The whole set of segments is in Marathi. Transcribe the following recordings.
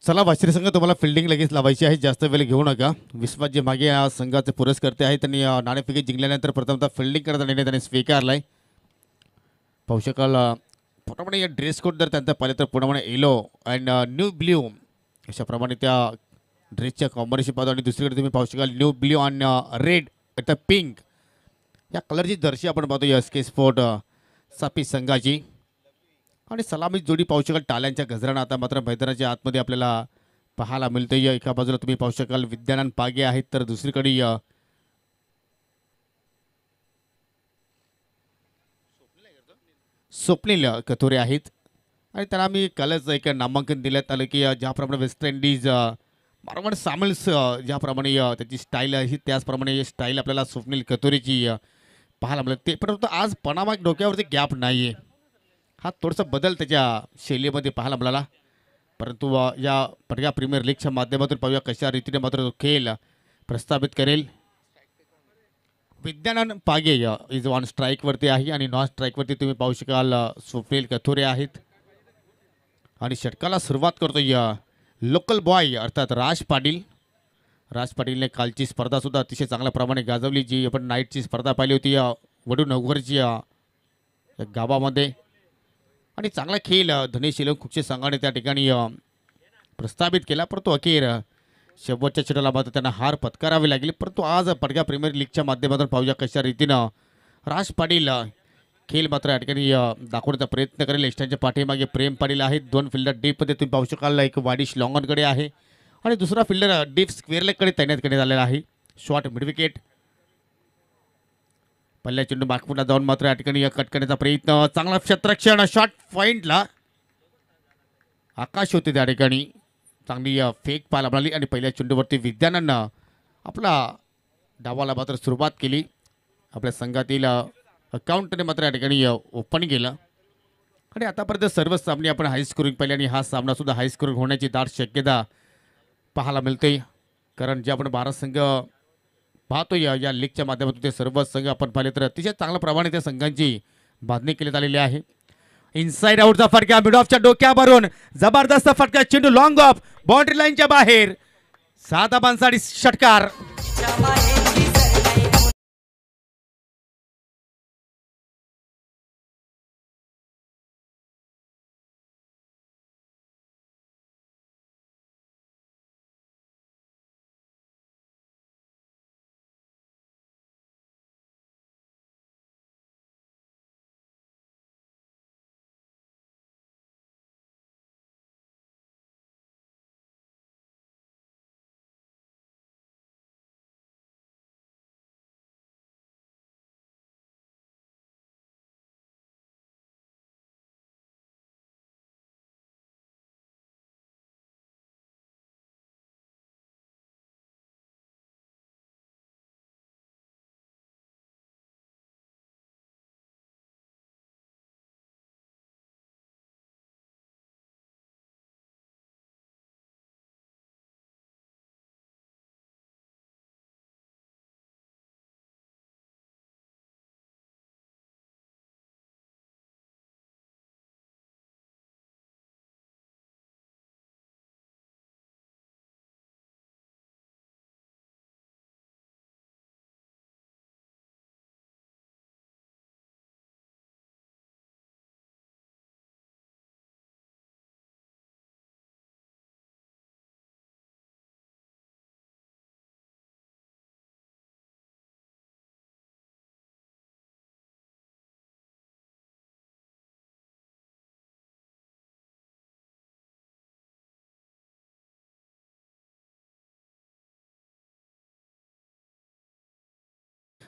चला वाशिरी संघ तुम्हाला फिल्डिंग लगेच लावायची आहे, जास्त वेळ घेऊ नका. विश्वास जे मागे या संघाचे पुरस्कर्ते आहेत त्यांनी नाणेफेकी जिंकल्यानंतर प्रथमतः फिल्डिंग करण्याचा निर्णय त्यांनी स्वीकारलाय. पाहू शकाल पूर्णपणे या ड्रेस कोड जर त्यांचा पाहिलं तर पूर्णपणे येलो अँड न्यू ब्ल्यू अशाप्रमाणे त्या ड्रेसच्या कॉम्बिनेशन पाहतो. आणि दुसरीकडे तुम्ही पाहू शकाल न्यू ब्ल्यू आणि रेड आता पिंक या कलरची जर्सी आपण पाहतो या एस के स्पोर्ट सापी संघाची. आणि सलामी जोडी पाहू शकाल टाल्यांच्या गजरानं आता मात्र मैदानाच्या आतमध्ये आपल्याला पाहायला मिळते. एका बाजूला तुम्ही पाहू शकाल विद्यानंद पागे आहेत तर दुसरीकडे स्वप्नील कथोरे आहेत. आणि त्यांना आम्ही कालच एक नामांकन देण्यात आलं की ज्याप्रमाणे वेस्ट इंडिज बरोबर सामल्स ज्याप्रमाणे त्याची स्टाईल आहे त्याचप्रमाणे स्टाईल आपल्याला स्वप्नील कथोरेची पाहायला मिळते. ते परंतु आज पनामा डोक्यावरती गॅप नाही आहे, हा थोडासा बदल त्याच्या शैलीमध्ये पाहायला मिळाला. परंतु या पटका प्रीमियर लीगच्या माध्यमातून पाहूया कशा रीतीने मात्र तो खेळ प्रस्थापित करेल. विद्यानंद पागे इज ऑन स्ट्राईकवरती आहे आणि नॉन स्ट्राईकवरती तुम्ही पाहू शकाल स्वप्नील कथोरे आहेत. आणि षटकाला सुरुवात करतोय लोकल बॉय अर्थात राज पाटील. राज पाटीलने कालची स्पर्धासुद्धा अतिशय चांगल्या प्रमाणे गाजवली, जी आपण नाईटची स्पर्धा पाहिली होती वडूनगरची गावामध्ये. आणि चांगला खेळ धनेश शिलोंगचे संघाने त्या ठिकाणी प्रस्थापित केला. परंतु अखेर शेवटच्या चेंडूला मात्र त्यांना हार पत्करावी लागली. परंतु आज पटका प्रीमियर लीगच्या माध्यमातून पाहूया कशा रीतीनं राज पाटील खेळ मात्र या ठिकाणी दाखवण्याचा प्रयत्न करेल. एस्टांच्या पाठीमागे प्रेम पाटील आहेत. दोन फिल्डर डीपमध्ये तुम्ही पाहू शकाल, एक वाडिश लॉंगनकडे आहे आणि दुसरा फिल्डर डीप स्क्वेअर लेगकडे तैनात करण्यात आलेला आहे. शॉर्ट मिड विकेट पहिल्या चेंडू मागपुढला जाऊन मात्र या ठिकाणी कट करण्याचा प्रयत्न, चांगला क्षेत्ररक्षण शॉर्ट पॉइंटला आकाश होते त्या ठिकाणी. चांगली फेक पाहायला मिळाली आणि पहिल्या चेंडूवरती विद्यानंदनं आपला डावाला मात्र सुरुवात केली. आपल्या संघातील अकाउंटने मात्र या ठिकाणी ओपन केलं. आणि आतापर्यंत सर्व सामने आपण हाय स्कोरिंग पाहिले आणि हा सामना सुद्धा हाय स्कोरिंग होण्याची दाट शक्यता पाहायला मिळते. कारण जे आपण 12 संघ पाहतो या लीगच्या माध्यमातून ते सर्व संघ आपण पाहिले तर अतिशय चांगल्या प्रमाणे त्या संघांची बांधणी केली आलेली आहे. इनसाइड आउटचा फटका मिड ऑफच्या डोक्यावरून जबरदस्त फटका, चेंडू लॉंग ऑफ बाउंड्री लाईनच्या बाहेर. 6 धावांसाठी षटकार.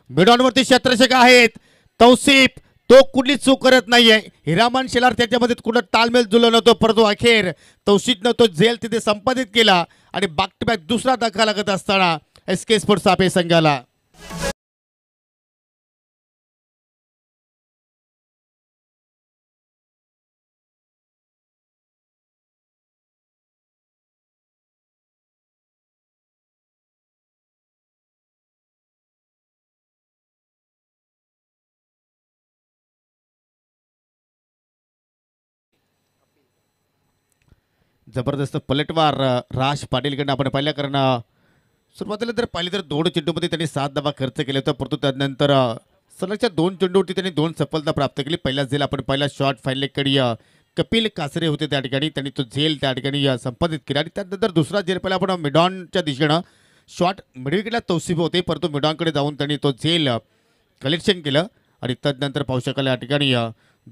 मिडॉनवरती क्षेत्ररक्षक आहेत तौसिफ, तो कुठली चूक करत नाहीये. हिरामन शेलार त्याच्यामध्ये कुठं तालमेल जुळला नव्हतो, परंतु अखेर तौसिफनं तो झेल तिथे संपादित केला आणि बॅक टू बॅक दुसरा धक्का लागत असताना एस के स्पोर्ट्स सापे संघाला जबरदस्त पलटवार राज पाटीलकडनं आपण पाहिलं, कारण सुरुवातीला जर पाहिले तर 2 चेंडूमध्ये त्यांनी 7 धावा खर्च केले होते, परंतु त्यानंतर सलगच्या 2 चेंडूवरती त्यांनी 2 सफलता प्राप्त केली. पहिला झेल आपण पहिला शॉट फाईनलेकडे कपिल कासरे होते त्या ठिकाणी, त्यांनी तो झेल त्या ठिकाणी संपादित केला. आणि त्यानंतर दुसरा झेल पहिला आपण मिडॉनच्या दिशेनं शॉट मिडविकेटला तौसिफ होते, परंतु मिडॉनकडे जाऊन त्यांनी तो झेल कलेक्शन केलं. आणि त्यानंतर पाहू शकाल या ठिकाणी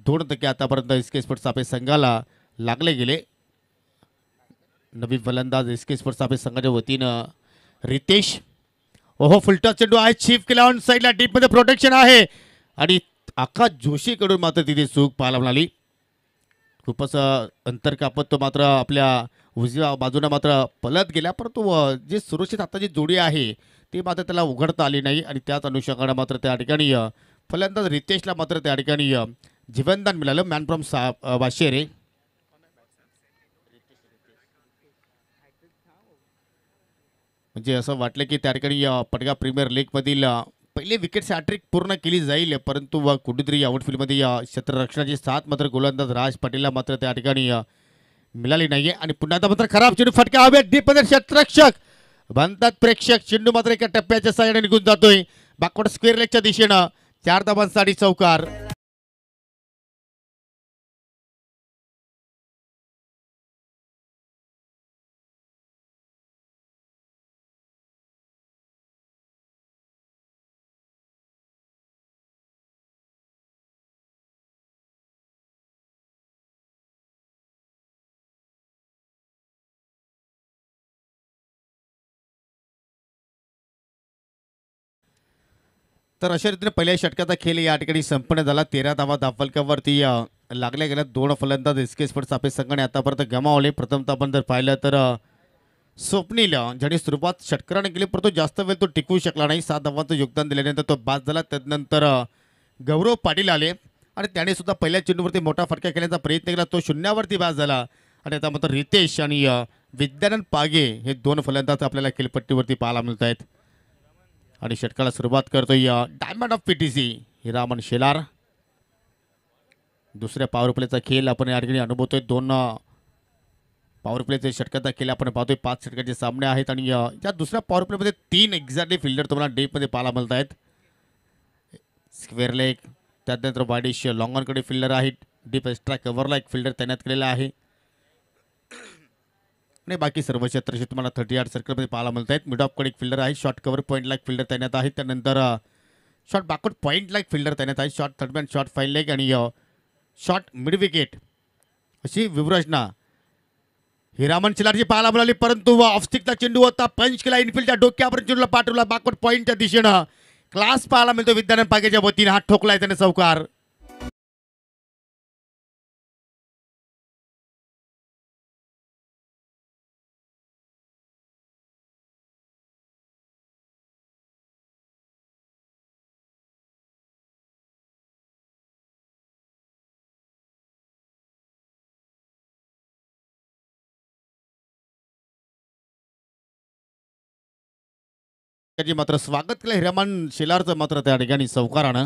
2 आतापर्यंत एसके स्पोर्ट्स आपल्या संघाला लागले गेले. नवीन फलंदाज एसके स्पोर्ट्स आपल्या संघाच्या वतीनं रितेश. ओहो, फुलटॉस चेंडू आहे, चीफ केला ऑन साईडला, डीपमध्ये प्रोटेक्शन आहे आणि आकाश जोशीकडून मात्र तिथे चूक पाहायला मिळाली. खूपच अंतर कापत तो मात्र आपल्या उजव्या बाजूने मात्र पलत गेला, परंतु जे सुरक्षित आता जी जोडी आहे ती मात्र त्याला उघडता आली नाही. आणि त्याच अनुषंगाने मात्र त्या ठिकाणी फलंदाज रितेशला मात्र त्या ठिकाणी जीवनदान मिळालं. Man from Washere. म्हणजे असं वाटलं की त्या ठिकाणी पटगा प्रीमियर लीगमधील पहिले विकेट हॅट्रिक पूर्ण केली जाईल, परंतु कुठेतरी आउटफील्डमध्ये क्षेत्ररक्षणाची साथ मात्र गोलंदाज राज पाटीलला मात्र त्या ठिकाणी मिळाली नाहीये. आणि पुन्हा आता मात्र खराब चेंडू, फटका हवेत, डीपमध्ये क्षेत्ररक्षक बनतात प्रेक्षक. चेंडू मात्र एका टप्प्याच्या साहाय्याने निघून जातोय बॅकवर्ड स्क्वेअर लेगच्या दिशेनं. 4 धावांसाठी चौकार. तर अशा रीतीने पहिल्या षटकाचा खेळ या ठिकाणी संपन्न झाला. 13 धावा धावफलकावरती लागल्या गेल्या. 2 फलंदाज एसके स्पोर्ट्स आपल्या संघाने आतापर्यंत गमावले. प्रथमतः आपण जर पाहिलं तर स्वप्नील ज्याने सुरुवात षटकाराने केली, परंतु जास्त वेळ तो टिकवू शकला नाही. 7 धावांचं योगदान दिल्यानंतर तो बाद झाला. त्यानंतर गौरव पाटील आले आणि त्याने सुद्धा पहिल्या चेंडूवरती मोठा फटका खेळण्याचा प्रयत्न केला, तो शून्यावरती बाद झाला. आणि आता मात्र रितेश आणि विद्यानंद पागे हे 2 फलंदाज आपल्याला खेळपट्टीवरती पाहायला मिळत आहेत. आणि षटकाला सुरुवात करतोय diamond of PTC Hiraman Shelar. दुसऱ्या पॉवर प्लेचा खेळ आपण या ठिकाणी अनुभवतोय. 2 पॉवर प्लेचे षटकाचा खेळ आपण पाहतोय. 5 षटकाचे सामने आहेत आणि या दुसऱ्या पॉवर प्लेमध्ये 3 एक्झॅक्टली फिल्डर तुम्हाला डीपमध्ये पाहायला मिळत आहेत. स्क्वेअर लेग, त्यानंतर वाईडिश लॉंग ऑनकडे फिल्डर आहेत. डीप एक्स्ट्रा कव्हरला एक फिल्डर तैनात केलेला आहे आणि बाकी सर्व क्षेत्र तुम्हाला 38 सर्कलमध्ये पाहायला मिळत आहेत. मिड ऑफकडे एक फिल्डर आहे. शॉर्ट कव्हर पॉईंटला एक फिल्डर तैनात आहे. त्यानंतर शॉर्ट बॅकवर्ड पॉईंटला एक फिल्डर तैनात आहे. Short third man, short fine leg आणि शॉर्ट मिड विकेट अशी व्यूहरचना हिरामन शेलारची पाहायला मिळाली. परंतु ऑफस्टिकचा चेंडू होता, पंच केला, इनफिल्डच्या डोक्यापर्यंत चेंडूला पाठवला बॅकवर्ड पॉईंटच्या दिशेनं. क्लास पाहायला मिळतो विद्यानंद पागेच्या वतीने. हात ठोकलाय त्याने चौकार. त्याची मात्र स्वागत केलं हिरामन शेलारचं मात्र त्या ठिकाणी चौकारानं.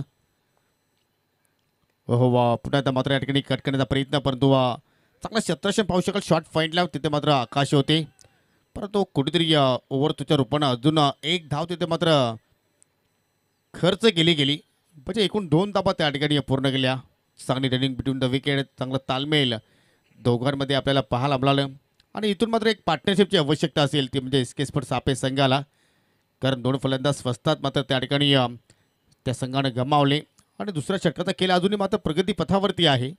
हो वा, पुन्हा एकदा मात्र या ठिकाणी कट करण्याचा प्रयत्न, परंतु चांगला क्षेत्ररक्षण पाहू शकाल. शॉर्ट पॉईंटला तिथे मात्र आकाश होते, परंतु कुठेतरी ओव्हर तुझ्या रूपानं अजून 1 धाव तिथे मात्र खर्च गेली. म्हणजे एकूण 2 धावा त्या ठिकाणी पूर्ण केल्या. चांगली रनिंग बिटवीन द विकेट, चांगलं तालमेल दोघांमध्ये आपल्याला पाहायला मिळालं. आणि इथून मात्र एक पार्टनरशिपची आवश्यकता असेल, ती म्हणजे एसके स्पोर्ट्स आपल्या संघाला, कारण 2 फलंदाज स्वस्तात मात्र त्या ठिकाणी त्या संघाने गमावले. आणि दुसऱ्या षटकाचा खेळ अजूनही मात्र प्रगती पथावरती आहे.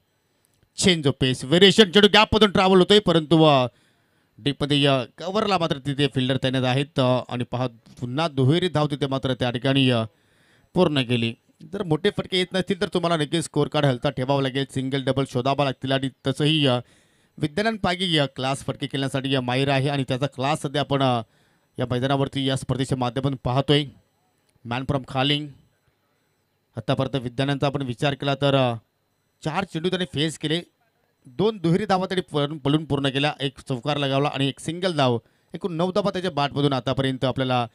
चेंज ऑफ पेस, व्हेरिएशन, चेंडू गॅपमधून ट्रॅव्हल होतोय, परंतु डीपमध्ये कव्हरला मात्र तिथे फिल्डर तैनात आहेत. आणि पहा पुन्हा दुहेरी धाव तिथे मात्र त्या ठिकाणी पूर्ण केली. जर मोठे फटके येत नसतील तर तुम्हाला नक्कीच स्कोर कार्ड हलता ठेवावं लागेल, सिंगल डबल शोधावा लागतील. आणि तसंही विद्यानंद पागी क्लास फटके खेळण्यासाठी माहीर आहे आणि त्याचा क्लास सध्या आपण या मैदानावरती या स्पर्धेच्या माध्यमातून पाहतोय. Man from Khaling. आतापर्यंत विद्यानंदचा आपण विचार केला तर 4 चेंडू त्याने फेस केले, 2 दुहेरी धावा त्यांनी पळून पूर्ण केल्या, 1 चौकार लगावला आणि 1 सिंगल धाव. एकूण 9 धावा त्याच्या बॅटमधून आतापर्यंत आपल्याला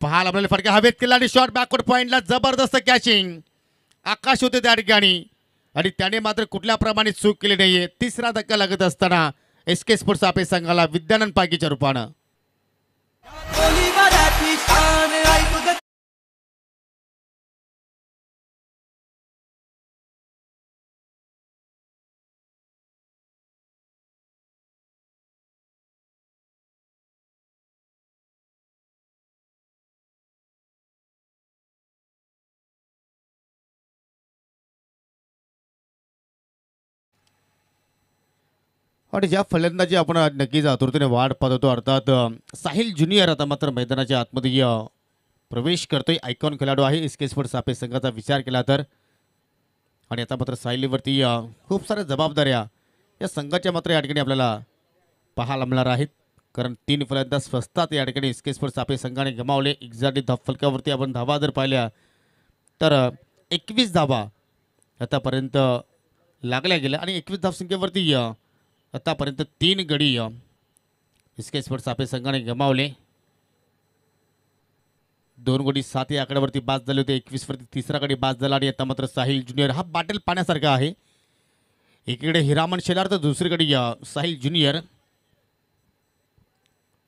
पाहायला मिळाले. फटका हवेत केला आणि शॉर्ट बॅकवर्ड पॉईंटला जबरदस्त कॅचिंग. आकाश होते त्या ठिकाणी आणि त्याने मात्र कुठल्या प्रमाणे चूक केली नाहीये. 3रा धक्का लागत असताना SK स्पोर्ट्स आपे संघाला विद्यानंद पागीच्या रूपानं. आणि ज्या फलंदाजी आपण नक्कीच आतुरतेने वाट पाहत होतो, अर्थात साहिल ज्युनियर आता मात्र मैदानाच्या आतमध्ये प्रवेश करतोय. आयकॉन खेळाडू आहे SK स्पोर्ट्स आपे संघाचा विचार केला तर. आणि आता मात्र साहिलवरती खूप साऱ्या जबाबदाऱ्या या संघाच्या मात्र या ठिकाणी आपल्याला पाहायला मिळणार आहेत. कारण 3 फलंदाज स्वस्तात या ठिकाणी SK स्पोर्ट्स आपे संघाने गमावले. एक्झॅक्टली फलकावरती आपण धावा जर पाहिल्या तर 21 धावा आतापर्यंत लागल्या गेल्या आणि 21 धावसंख्येवरती आतापर्यंत 3 गडी SK स्पोर्ट्स आपे संघाने गमावले. 2 गडी 7 या आकड्यावरती बाद झाले होते. 21 वरती तिसरा गडी बाद झाला आणि आता मात्र साहिल ज्युनियर हा बाटल पाण्यासारखा आहे. एकीकडे हिरामन शेलार तर दुसरीकडे साहिल ज्युनियर.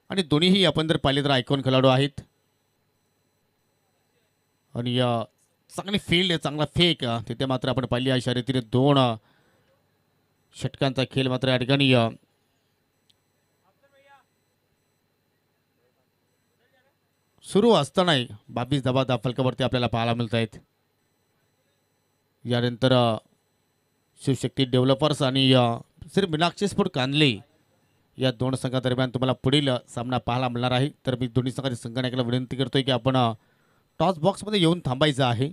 आणि दोन्हीही आपण जर पाहिले तर आयकॉन खेळाडू आहेत. आणि चांगली फील्ड चांगला फेक तिथे मात्र आपण पाहिली आहे. शर्यतीने 2 षटकांचा खेळ मात्र या ठिकाणी सुरू असतानाही 22 धावा फलकावरती आपल्याला पाहायला मिळत आहेत. यानंतर शिवशक्ती डेव्हलपर्स आणि श्री मीनाक्षी स्पोर्ट कांदले या 2 संघादरम्यान तुम्हाला पुढील सामना पाहायला मिळणार आहे. तर मी दोन्ही संघाच्या संघनायकाला विनंती करतोय की आपण टॉस बॉक्समध्ये येऊन थांबायचं आहे.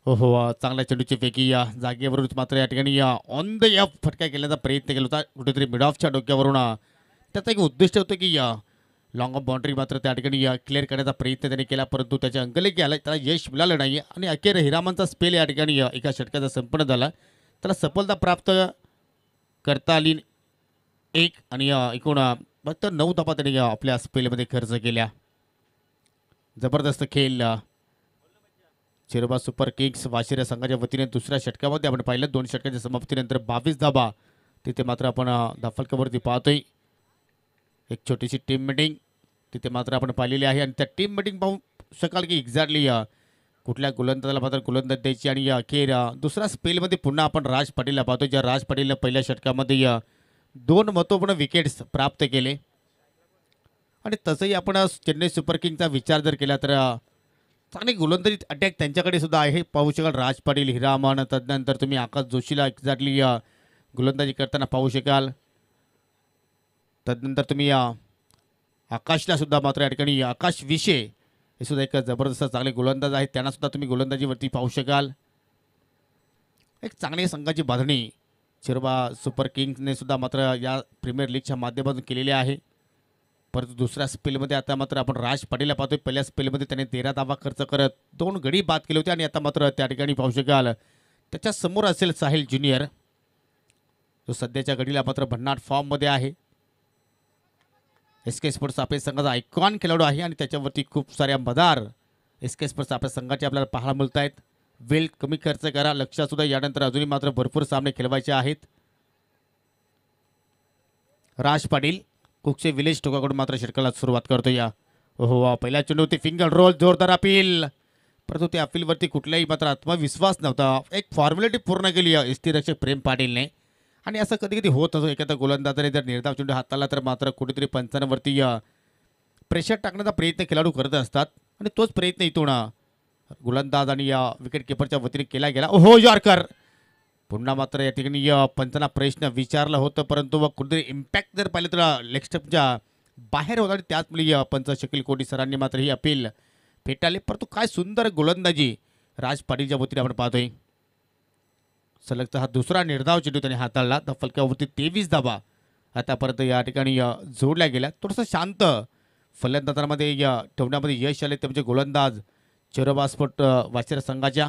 हो चांगल्या चेंडूची फेकी या जागेवरून मात्र या ठिकाणी ऑन द एफ फटका केल्याचा प्रयत्न केला होता कुठेतरी मिड ऑफच्या डोक्यावरून. त्याचं एक उद्दिष्ट होतं की लॉंग ऑफ बाउंड्री मात्र त्या ठिकाणी क्लिअर करण्याचा प्रयत्न त्याने केला, परंतु त्याच्या अंगलेखी आला, त्याला यश मिळालं नाही. आणि अखेर हिरामनचा स्पेल या ठिकाणी एका षटकाचा संपन्न झाला. त्याला सफलता प्राप्त करता आली 1 आणि एकूण फक्त 9 धावा त्याने आपल्या स्पेलमध्ये खर्च केल्या. जबरदस्त खेळ चिरबा सुपर किंग्स वाशिरा संघाच्या वतीने दुसऱ्या षटकामध्ये आपण पाहिलं. 2 षटकाच्या समाप्तीनंतर 22 धावा तिथे मात्र आपण धाफलकावरती पाहतोय. एक छोटीशी टीम मीटिंग तिथे मात्र आपण पाहिलेली आहे. आणि त्या टीम मीटिंग पाहू शकाल की एक्झॅक्टली कुठल्या गोलंदाजाला मात्र गोलंदाज द्यायची. आणि अखेर दुसऱ्या स्पेलमध्ये पुन्हा आपण राज पाटीलला पाहतो, ज्या राज पाटीलनं पहिल्या षटकामध्ये 2 महत्त्वपूर्ण विकेट्स प्राप्त केले. आणि तसंही आपण चेन्नई सुपर किंगचा विचार जर केला तर चांगली गोलंदाजी अटॅक त्यांच्याकडे सुद्धा आहे. पाहू शकाल राज पाटील, हिरामन, तदनंतर तुम्ही आकाश जोशीला एक्झॅक्टली गोलंदाजी करताना पाहू शकाल. तदनंतर तुम्ही आकाशला सुद्धा मात्र या ठिकाणी आकाश विषे हे सुद्धा एक जबरदस्त चांगले गोलंदाज आहेत, त्यांना सुद्धा तुम्ही गोलंदाजीवरती पाहू शकाल. एक चांगली संघाची बांधणी चिरबा सुपर किंग्सने सुद्धा मात्र या प्रीमियर लीगच्या माध्यमातून केलेली आहे. परंतु दुसऱ्या स्पेलमध्ये आता मात्र आपण राज पाटीलला पाहतोय. पहिल्या स्पेलमध्ये त्याने 13 धावा खर्च करत 2 गडी बाद केले होते. आणि आता मात्र त्या ठिकाणी पाहू शकाल त्याच्या समोर असेल साहिल ज्युनियर, जो सध्याच्या घडीला मात्र भन्नाट फॉर्ममध्ये आहे. SK स्पोर्ट्स आपल्या संघाचा आयकॉन खेळाडू आहे आणि त्याच्यावरती खूप साऱ्या मदार SK स्पोर्ट्स आपल्या संघाचे आपल्याला पाहायला मिळत आहेत. वेळ कमी खर्च करा लक्षात सुद्धा. यानंतर अजूनही मात्र भरपूर सामने खेळवायचे आहेत. राज पाटील कुकचे विलेज टोकाकडून मात्र षटकाला सुरुवात करतो. हो पहिल्या चेंडूवरती फिंगर रोल जोरदार अपील, परंतु त्या अपीलवरती कुठलाही मात्र आत्मविश्वास नव्हता. एक फॉर्मॅलिटी पूर्ण केली यष्टी रक्षक प्रेम पाटीलने. आणि असं कधी कधी होत असो, एखाद्या गोलंदाजाने जर निर्धाव चेंडू हाताला तर मात्र कुठेतरी पंचांवरती प्रेशर टाकण्याचा प्रयत्न खेळाडू करत असतात. आणि तोच प्रयत्न इथून गोलंदाज आणि विकेट किपरच्या वतीने केला गेला. ओहो यॉर्कर, पुन्हा मात्र या ठिकाणी पंचांना प्रश्न विचारलं होतं, परंतु कुठेतरी इम्पॅक्ट जर पाहिलं तर लेग स्टंपच्या बाहेर होता. आणि त्याचमुळे पंच शकील कोटी सरांनी मात्र ही अपील फेटाळली. परंतु काय सुंदर गोलंदाजी राज पाटीलच्या वतीने आपण पाहतोय. सलगचा हा दुसरा निर्धाव चेंडू त्याने हाताळला. फलकावरती 23 धावा आतापर्यंत या ठिकाणी जोडल्या गेल्या. थोडंसं शांत फलंदाजांमध्ये ठेवण्यामध्ये यश आले ते म्हणजे गोलंदाज चिरबा स्पोर्ट वाशिरा संघाच्या.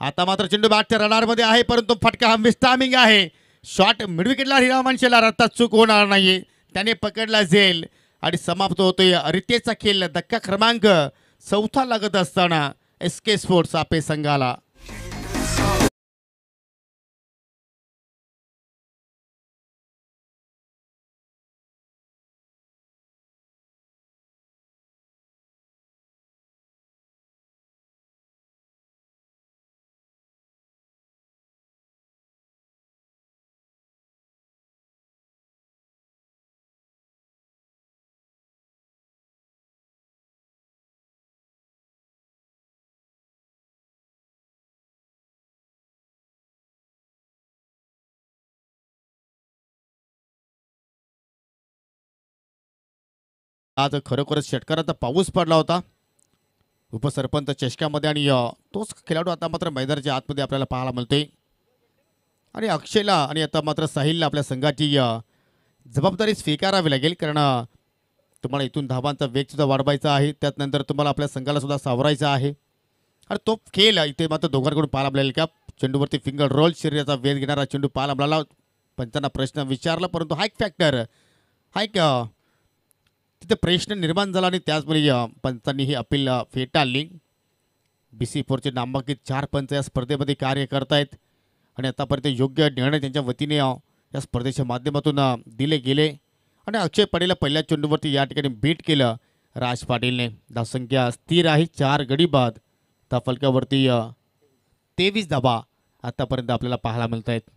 आता मात्र चेंडू बॅटच्या रडारमध्ये आहे, परंतु फटका हा मिसटायमिंग आहे. शॉट मिडविकेटला हिरामन शेलार, आता चूक होणार नाही, त्याने पकडला जाईल आणि समाप्त होतोय रितेचा खेळ. धक्का क्रमांक 4 लागत असताना SK स्पोर्ट्स आपे संघाला. आज खरोखरच षटकाराचा पाऊस पडला होता उपसरपंच चषकामध्ये आणि तोच खेळाडू आता मात्र मैदानाच्या आतमध्ये आपल्याला पाहायला मिळतोय आणि अक्षयला आणि आता मात्र साहिलला आपल्या संघाची जबाबदारी स्वीकारावी लागेल कारण तुम्हाला इथून धावांचा वेग सुद्धा वाढवायचा आहे त्यानंतर तुम्हाला आपल्या संघाला सुद्धा सावरायचा आहे आणि तो खेळ इथे मात्र दोघांकडून पाहायला मिळेल का चेंडूवरती फिंगर रोल शरीराचा वेध घेणारा चेंडू पाहायला मिळाला पंचांना प्रश्न विचारला परंतु हा एक फॅक्टर हा एक तिथे प्रश्न निर्माण झाला आणि त्याचमुळे पंचांनी ही अपील फेटाळली BC4चे नामांकित 4 पंच या स्पर्धेमध्ये कार्य करतायत आणि आतापर्यंत योग्य निर्णय त्यांच्या वतीने या स्पर्धेच्या माध्यमातून दिले गेले आणि अक्षय पाटीलला पहिल्या चेंडूवरती या ठिकाणी बीट केलं राज पाटीलने धावसंख्या स्थिर आहे 4 गडी बाद फलकावरती 23 धावा आतापर्यंत आपल्याला पाहायला मिळत आहेत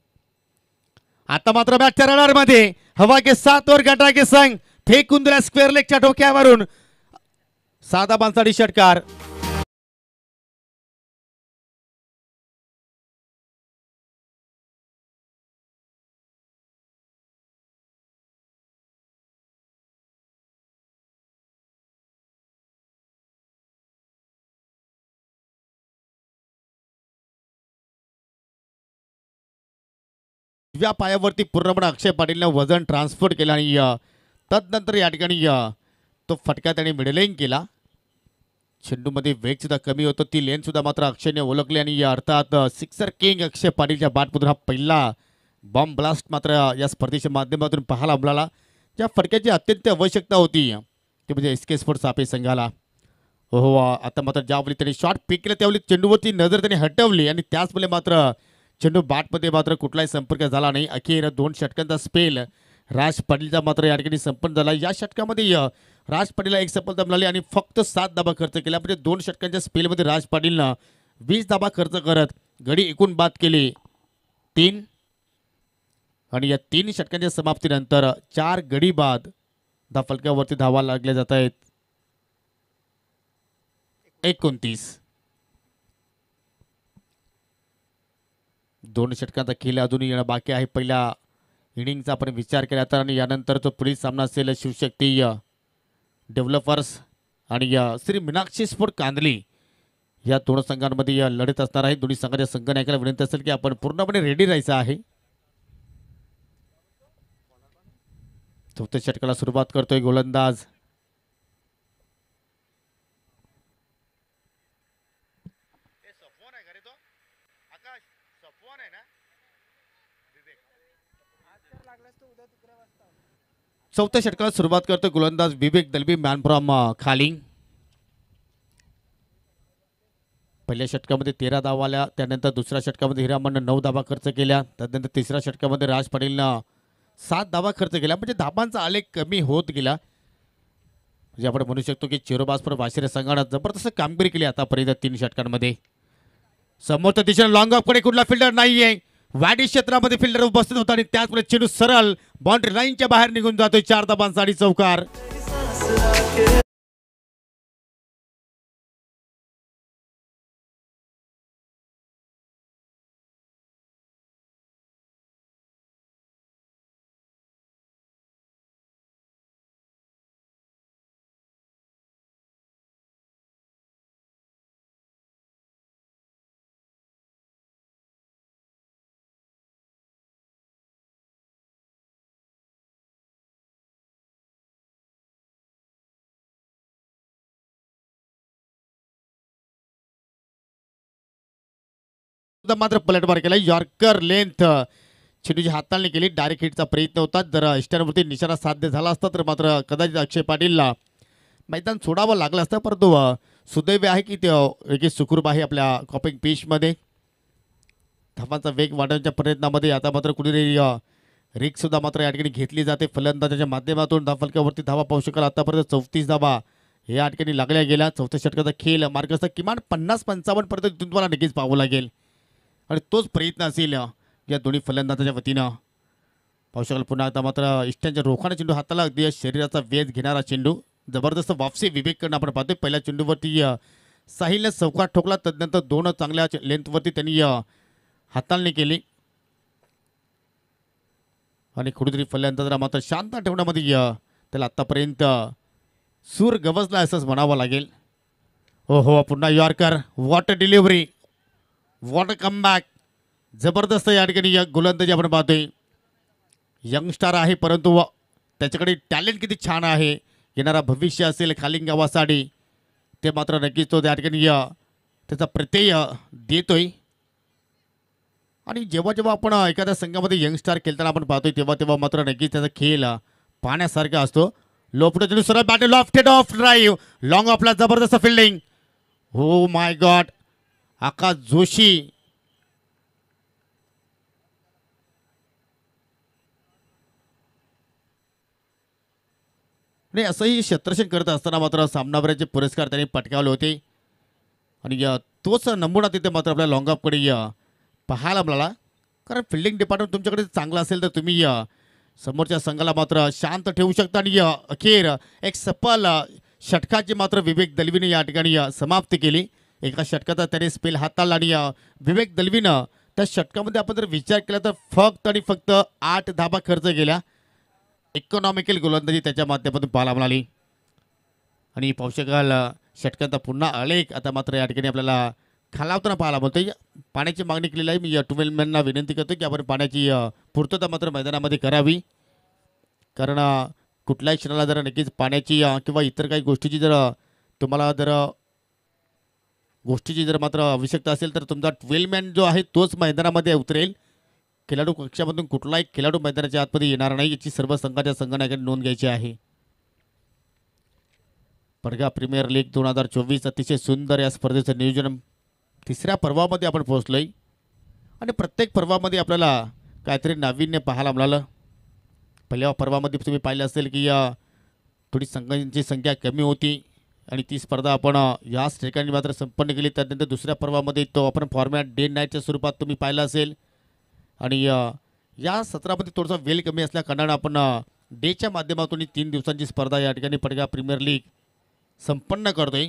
आता मात्र मॅचच्या रडारमध्ये हवा के 7 और घटा के संग फेकून दिला स्क्वेअर लेगच्या डोक्यावरून साधा बांधसाठी षटकार या पायावरती पूर्णपणे अक्षय पाटीलने वजन ट्रान्सफर केलं आणि तदनंतर या ठिकाणी तो फटका त्याने मिडलिंग केला चेंडूमध्ये वेग सुद्धा कमी होतो ती लेन सुद्धा मात्र अक्षयने ओळखली आणि अर्थात सिक्सर किंग अक्षय पाटीलच्या बॅटमधून हा पहिला बॉम्ब ब्लास्ट मात्र या स्पर्धेच्या माध्यमातून पाहायला मिळाला ज्या फटक्याची अत्यंत आवश्यकता होती ते म्हणजे SK स्पोर्ट्स आपे संघाला हो आता मात्र ज्यावेळी त्याने शॉट पिक केला त्यावेळी चेंडूवरती नजर त्याने हटवली आणि त्याचमुळे मात्र चेंडू बॅटमध्ये मात्र कुठलाही संपर्क झाला नाही अखेर 2 षटकांचा स्पेल राज पाटीलचा मात्र या ठिकाणी संपन्न झाला या षटकामध्ये राज पाटीलला 1 सफलता मिळाली आणि फक्त 7 धाबा खर्च केला म्हणजे 2 षटकांच्या स्पेलमध्ये राज पाटीलनं 20 धाबा खर्च करत गडी एकूण बाद केली 3 आणि या 3 षटकांच्या समाप्तीनंतर 4 गडी बाद फलकावरती धावा लागल्या जात आहेत 29 2 षटकांचा खेळ अजूनही येणं बाकी आहे पहिल्या इनिंगचा आपण विचार केला तर आणि यानंतर तो पुढील सामना असेल शिवशक्ती डेव्हलपर्स आणि श्री मीनाक्षी स्पोर्ट कांदली या 2 संघांमध्ये लढत असणार आहे दोन्ही संघाच्या संघ नायकाला विनंती असेल की आपण पूर्णपणे रेडी राहायचं आहे चौथ्या षटकाला सुरुवात करतोय गोलंदाज चौथ्या षटकाला सुरुवात करतो गोलंदाज विवेक दलबी मॅन फ्रॉम खालिंग पहिल्या षटकामध्ये 13 धावा आल्या त्यानंतर दुसऱ्या षटकामध्ये हिरामननं 9 धावा खर्च केल्या त्यानंतर तिसऱ्या षटकामध्ये राज पाटीलनं 7 धावा खर्च केल्या म्हणजे धाबांचा आलेख कमी होत गेला म्हणजे आपण म्हणू शकतो की चिरोबाजपूर वाशिरे संघानं जबरदस्त कामगिरी केली आतापर्यंत 3 षटकांमध्ये समोरच्या दिशेने लॉंग ऑफकडे कुठला फिल्डर नाहीये वाडी क्षेत्रामध्ये फिल्डर उपस्थित होता आणि त्याचमुळे चेंडू सरळ बाउंड्री लाईनच्या बाहेर निघून जातोय 4 धाबांसाठी चौकार मात्र पलटवार केला यॉर्कर लेंथ चेंडूची हाताळणी केली डायरेक्ट हिटचा प्रयत्न होता जर इष्टांवरती निशाणा साध्य झाला असता तर मात्र कदाचित अक्षय पाटीलला मैदान सोडावं लागलं असतं परंतु सुदैव आहे की ते सुखरूप आहे आपल्या कॉपिंग पिचमध्ये धावांचा वेग वाढवण्याच्या प्रयत्नामध्ये आता मात्र कुठेतरी रिक्स सुद्धा मात्र या ठिकाणी घेतली जाते फलंदाजाच्या माध्यमातून धावफलकावरती धावा पाहू शकाल आतापर्यंत 34 धावा या ठिकाणी लागल्या गेल्या चौथ्या षटकाचा खेळ मार्गस्थ किमान 50-55 पर्यंत तुम्हाला नक्कीच पाहावं लागेल आणि तोच प्रयत्न असेल या दोन्ही फलंदाजाच्या वतीनं पाहू शकाल पुन्हा आता मात्र इष्टांच्या रोखाने चेंडू हाताला अगदी शरीराचा वेध घेणारा चेंडू जबरदस्त वापसी विवेककडनं आपण पाहतोय पहिल्या चेंडूवरती साहिलने चौकार ठोकला तदनंतर 2 चांगल्या लेंथवरती त्यांनी हाताळणी केली आणि कुठेतरी फलंदाजाला मात्र शांत ठेवण्यामध्ये त्याला आतापर्यंत सूर गवसला असंच म्हणावं लागेल. हो हो, पुन्हा yorker. What delivery, what comeback. जबरदस्त या ठिकाणी या गोलंदाजी आपण पाहतोय. यंगस्टार आहे परंतु त्याच्याकडे टॅलेंट किती छान आहे. येणारा भविष्य असेल खालीन गावासाठी ते मात्र नक्कीच तो त्या ठिकाणी त्याचा प्रत्यय देतोय. आणि जेव्हा जेव्हा आपण एखाद्या संघामध्ये यंगस्टार खेळताना आपण पाहतोय तेव्हा तेव्हा मात्र नक्कीच त्याचा खेळ पाहण्यासारखा असतो. लोपटो सरळ बॅटल लॉफ्टेड ऑफ ड्राईव्ह लॉंग ऑफला जबरदस्त फिल्डिंग. हो माय गॉड, आकाश जोशी. नाही, असंही क्षेत्ररक्षण करत असताना मात्र सामनावीराचे पुरस्कार त्यांनी पटकावले होते. आणि तोच नमुना तिथे मात्र आपल्या लॉंग ऑफकडे पाहायला मिळाला. कारण फिल्डिंग डिपार्टमेंट तुमच्याकडे चांगलं असेल तर तुम्ही समोरच्या संघाला मात्र शांत ठेवू शकता. आणि अखेर एक सफल षटकाची मात्र विवेक दलवीने या ठिकाणी समाप्ती केली. एका षटकाचा त्याने स्पेल हाताळला आणि विवेक दलवीनं त्या षटकामध्ये आपण जर विचार केला तर फक्त आणि फक्त 8 धाबा खर्च केल्या. इकॉनॉमिकल गोलंदाजी त्याच्या माध्यमातून पाहायला मिळाली. आणि पाहू शकाल षटकांचा पुन्हा आलेख आता मात्र या ठिकाणी आपल्याला खालावताना पाहायला मिळतोय. पाण्याची मागणी केलेली आहे. मी 12 मॅनना विनंती करतो की आपण पाण्याची पूर्तता मात्र मैदानामध्ये करावी. कारण कुठल्याही क्षणाला जर नक्कीच पाण्याची किंवा इतर काही गोष्टीची जर तुम्हाला जर मात्र आवश्यकता असेल तर तुमचा 12 मॅन जो आहे तोच मैदानामध्ये उतरेल. खेळाडू कक्षामधून कुठलाही खेळाडू मैदानाच्या आतमध्ये येणार नाही याची सर्व संघाच्या संघनायकांनी नोंद घ्यायची आहे. पडगा प्रीमियर लीग 2024 अतिशय सुंदर या स्पर्धेचं नियोजन तिसऱ्या पर्वामध्ये आपण पोहोचलोय. आणि प्रत्येक पर्वामध्ये आपल्याला काहीतरी नाविन्य पाहायला मिळालं. पहिल्या पर्वामध्ये तुम्ही पाहिलं असेल की थोडी संघांची संख्या कमी होती आणि ती स्पर्धा आपण याच ठिकाणी मात्र संपन्न केली. त्यानंतर दुसऱ्या पर्वामध्ये तो आपण फॉर्मॅट डे नाईटच्या स्वरूपात तुम्ही पाहिलं असेल. आणि या सत्रामध्ये थोडासा वेळ कमी असल्या कारणानं आपण डेच्या माध्यमातून 3 दिवसांची स्पर्धा या ठिकाणी पडगा प्रीमियर लीग संपन्न करतोय.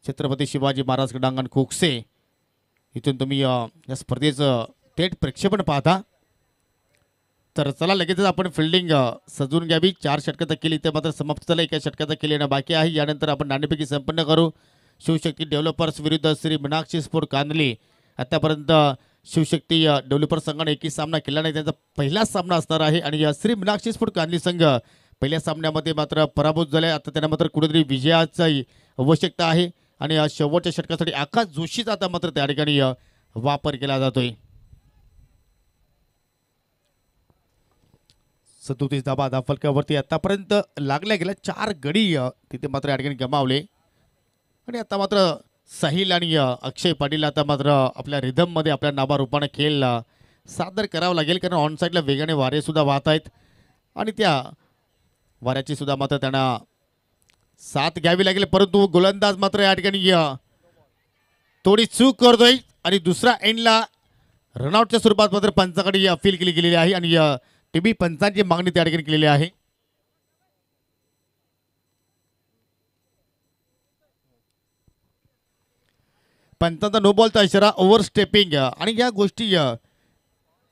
छत्रपती शिवाजी महाराज क्रीडांगण कोकसे इथून तुम्ही या स्पर्धेचं थेट प्रक्षेपण पाहता. तर चला लगेचच आपण फिल्डिंग सजवून घ्यावी. 4 षटकाचा केली ते मात्र समाप्त झालं. एका षटकाचा केली येणं बाकी आहे. यानंतर आपण नाणेफेकी संपन्न करू. शिवशक्ती डेव्हलपर्स विरुद्ध श्री मीनाक्षी स्पोर्ट कांदली. आतापर्यंत शिवशक्ती डेव्हलपर्स संघाने एकही सामना केला नाही. त्यांचा पहिलाच सामना असणार आहे. आणि श्री मीनाक्षी स्पोर्ट कांदली संघ पहिल्या सामन्यामध्ये मात्र पराभूत झाले. आता त्यांना मात्र कुठेतरी विजयाची आवश्यकता आहे. आणि शेवटच्या षटकासाठी आकाश जोशीचा आता मात्र त्या ठिकाणी वापर केला जातोय. 37 धाबा फलकावरती आतापर्यंत लागल्या गेल्या 4 गडी तिथे मात्र या ठिकाणी गमावले. आणि आता मात्र साहिल आणि अक्षय पाटील आता मात्र आपल्या रिधममध्ये आपल्या नावारूपाने खेळ सादर करावा लागेल. कारण ऑन साईडला वेगाने वारे सुद्धा वाहत आहेत आणि त्या वाऱ्याची सुद्धा मात्र त्यांना साथ घ्यावी लागेल. परंतु गोलंदाज मात्र या ठिकाणी थोडी चूक करतोय. आणि दुसऱ्या एंडला रनआउटच्या स्वरूपात मात्र पंचाकडे अपील केली गेलेली आहे. आणि टीबी पंचांची मागणी त्या ठिकाणी केलेली आहे. पंचांचा नो बॉलचा इशारा, ओव्हर स्टेपिंग. आणि या गोष्टी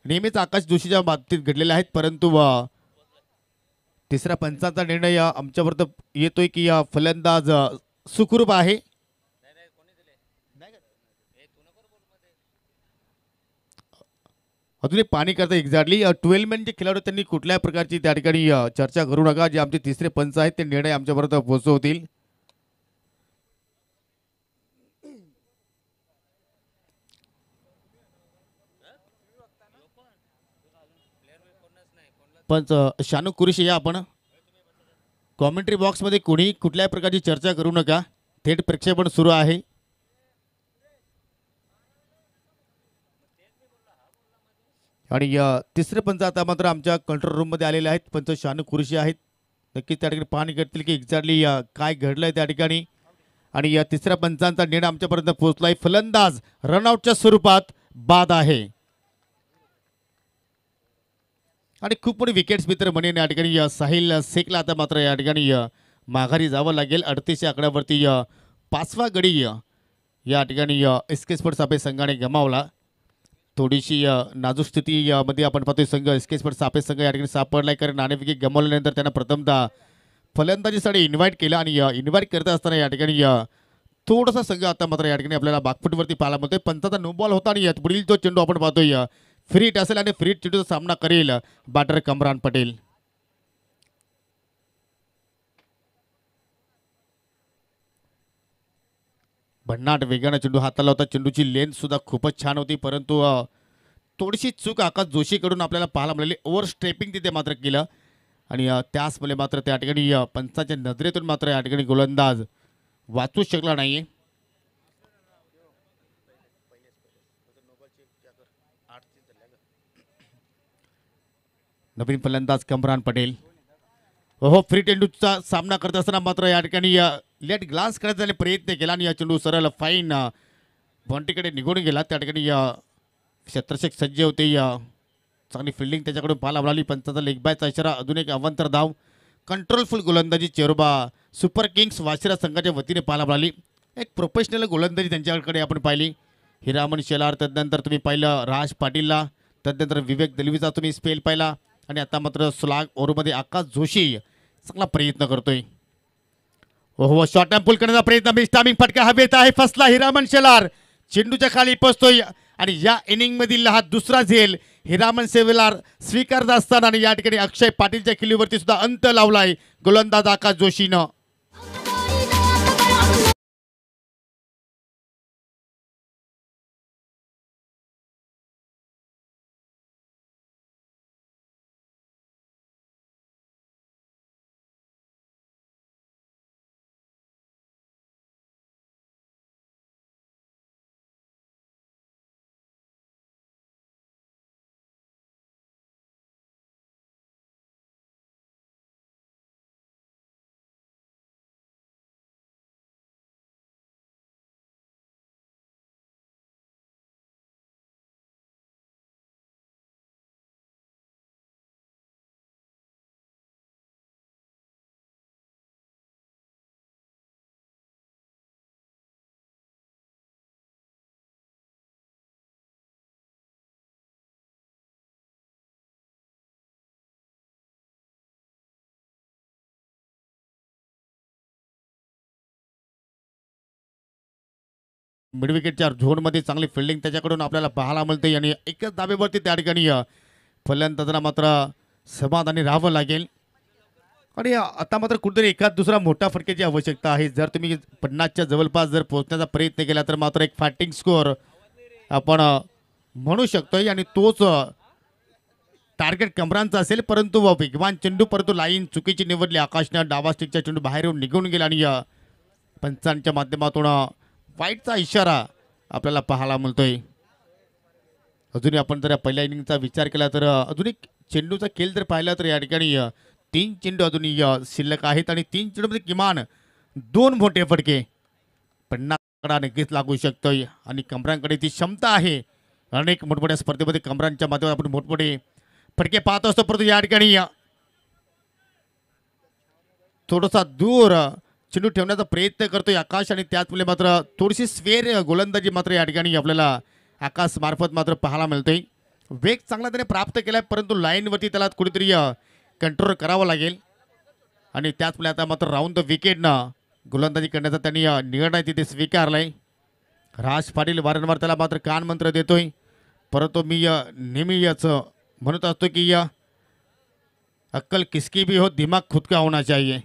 नेहमीच आकाश जोशीच्या बाबतीत घडलेल्या आहेत. परंतु तिसऱ्या पंचांचा निर्णय आमच्यावर येतोय की फलंदाज सुखरूप आहे. अजूनही पाणी करता एक्झॅक्टली 12 मॅनचे खेळाडू त्यांनी कुठल्याही प्रकारची त्या ठिकाणी चर्चा करू नका. जे आमचे तिसरे पंच आहेत ते निर्णय आमच्यापर्यंत पोहोचवतील. पंच शानू कुरेशी या आपण कॉमेंट्री बॉक्समध्ये कोणी कुठल्याही प्रकारची चर्चा करू नका. थेट प्रक्षेपण सुरू आहे. आणि तिसरे पंच आता मात्र आमच्या कंट्रोल रूममध्ये आलेले आहेत. पंच शानू कुरेशी आहेत. नक्कीच त्या ठिकाणी पाहणी करतील की एक्झॅक्टली काय घडलंय त्या ठिकाणी. आणि या तिसऱ्या पंचांचा निर्णय आमच्यापर्यंत पोहोचलाय. फलंदाज रनआउटच्या स्वरूपात बाद आहे. आणि खूप मोठी विकेट्स मित्र म्हणून या ठिकाणी साहिल शेखला आता मात्र या ठिकाणी माघारी जावं लागेल. 38 आकड्यावरती 5वा गडी या ठिकाणी एसके स्पोर्ट्स सापे संघाने गमावला. थोडीशी नाजूक स्थितीमध्ये आपण पाहतोय संघ एसके स्पोर्ट्स सापे संघ या ठिकाणी सापडलाय. कारण नाणेफेकी गमावल्यानंतर त्यांना प्रथमतः फलंदाजीसाठी इन्व्हाइट केलं आणि इन्व्हाइट करत असताना या ठिकाणी थोडासा संघ आता मात्र या ठिकाणी आपल्याला बागफुटवरती पाहायला मिळतोय. पंचाचा नो बॉल होता आणि पुढील जो चेंडू आपण पाहतोय फ्री हिट असेल आणि फ्री हिट चेंडूचा सामना करेल बॅटर कमरान पटेल. भन्नाट वेगाने चेंडू हाताला होता. चेंडूची लेंथ सुद्धा खूपच छान होती, परंतु थोडीशी चूक आकाश जोशीकडून आपल्याला पाहायला मिळाली. ओव्हर स्टेपिंग तिथे मात्र केलं आणि त्याचमुळे मात्र त्या ठिकाणी पंचाच्या नजरेतून मात्र या ठिकाणी गोलंदाज वाचू शकला नाहीये. नवीन फलंदाज कमरान पटेल. हो, फ्री चेंडूचा सामना करत असताना मात्र या ठिकाणी लेट ग्लास करण्याचा प्रयत्न केला आणि या चेंडू सरळ फाईन बॉन्टीकडे निघून गेला. त्या ठिकाणी क्षेत्ररक्षक सज्ज होते. चांगली फिल्डिंग त्याच्याकडून पाहायला मिळाली. पंचाचा लेग बायचा इशारा. अजून एक अवांतर धाव. कंट्रोलफुल गोलंदाजी चेरोबा सुपर किंग्स वाशिरा संघाच्या वतीने पाहायला मिळाली. एक प्रोफेशनल गोलंदाजी त्यांच्याकडे आपण पाहिली. हिरामन शेलार, तदनंतर तुम्ही पाहिलं राज पाटीलला, तदनंतर विवेक दलवीचा तुम्ही स्पेल पाहिला आणि आता मात्र स्लॅग ओव्हरमध्ये आकाश जोशी चांगला प्रयत्न करतोय. हो, शॉर्ट टाइम पुल करण्याचा प्रयत्न. मिस्टामिंग फटका हवेत आहे. फसला हिरामन शेलार. चेंडूच्या खाली पोचतोय आणि या इनिंग मधील हा दुसरा झेल हिरामन शेलार स्वीकारत असताना आणि या ठिकाणी अक्षय पाटीलच्या किल्लीवरती सुद्धा अंत लावलाय गोलंदाज आकाश जोशीनं. मिड विकेटच्या झोनमध्ये चांगली फिल्डिंग त्याच्याकडून आपल्याला पाहायला मिळते आणि एकच धाब्यावरती त्या ठिकाणी फलंदाजांना मात्र समाधानी राहावं लागेल. आणि आता मात्र कुठेतरी एखाद दुसरा मोठा फटक्याची आवश्यकता आहे. जर तुम्ही 50च्या जवळपास जर पोहोचण्याचा प्रयत्न केला तर मात्र एक फायटिंग स्कोअर आपण म्हणू शकतोय आणि तोच टार्गेट कमरांचा असेल. परंतु वेगवान चेंडू, परंतु लाईन चुकीची निवडली. आकाशने डावा स्टिकचा चेंडू बाहेर येऊन निघून गेला आणि पंचांच्या माध्यमातून वाईटचा इशारा आपल्याला पाहायला मिळतोय. अजूनही आपण जर पहिल्या इनिंगचा विचार केला तर अजून एक चेंडूचा खेळ जर पाहिला तर या ठिकाणी 3 चेंडू अजूनही शिल्लक आहेत आणि 3 चेंडूमध्ये किमान 2 मोठे फटके 50 नक्कीच लागू शकतोय आणि कमरांकडे ती क्षमता आहे. अनेक मोठमोठ्या स्पर्धेमध्ये कमरांच्या माध्यमातून आपण मोठमोठे फटके पाहत असतो, परंतु या ठिकाणी थोडासा दूर चेंडू ठेवण्याचा प्रयत्न करतोय आकाश आणि त्याचमुळे मात्र थोडीशी स्वेर गोलंदाजी मात्र या ठिकाणी आपल्याला आकाश मार्फत मात्र पाहायला मिळतोय. वेग चांगला त्याने प्राप्त केलाय, परंतु लाईनवरती त्याला कुठेतरी कंट्रोल करावं लागेल आणि त्याचमुळे आता मात्र राऊंड द विकेटनं गोलंदाजी करण्याचा त्यांनी निर्णय तिथे स्वीकारलाय. राज पाटील वारंवार त्याला मात्र कान मंत्र देतोय, परंतु मी नेहमी याचं म्हणत असतो की अक्कल किसकी भी हो, दिमाग खुद का होना चाहिए.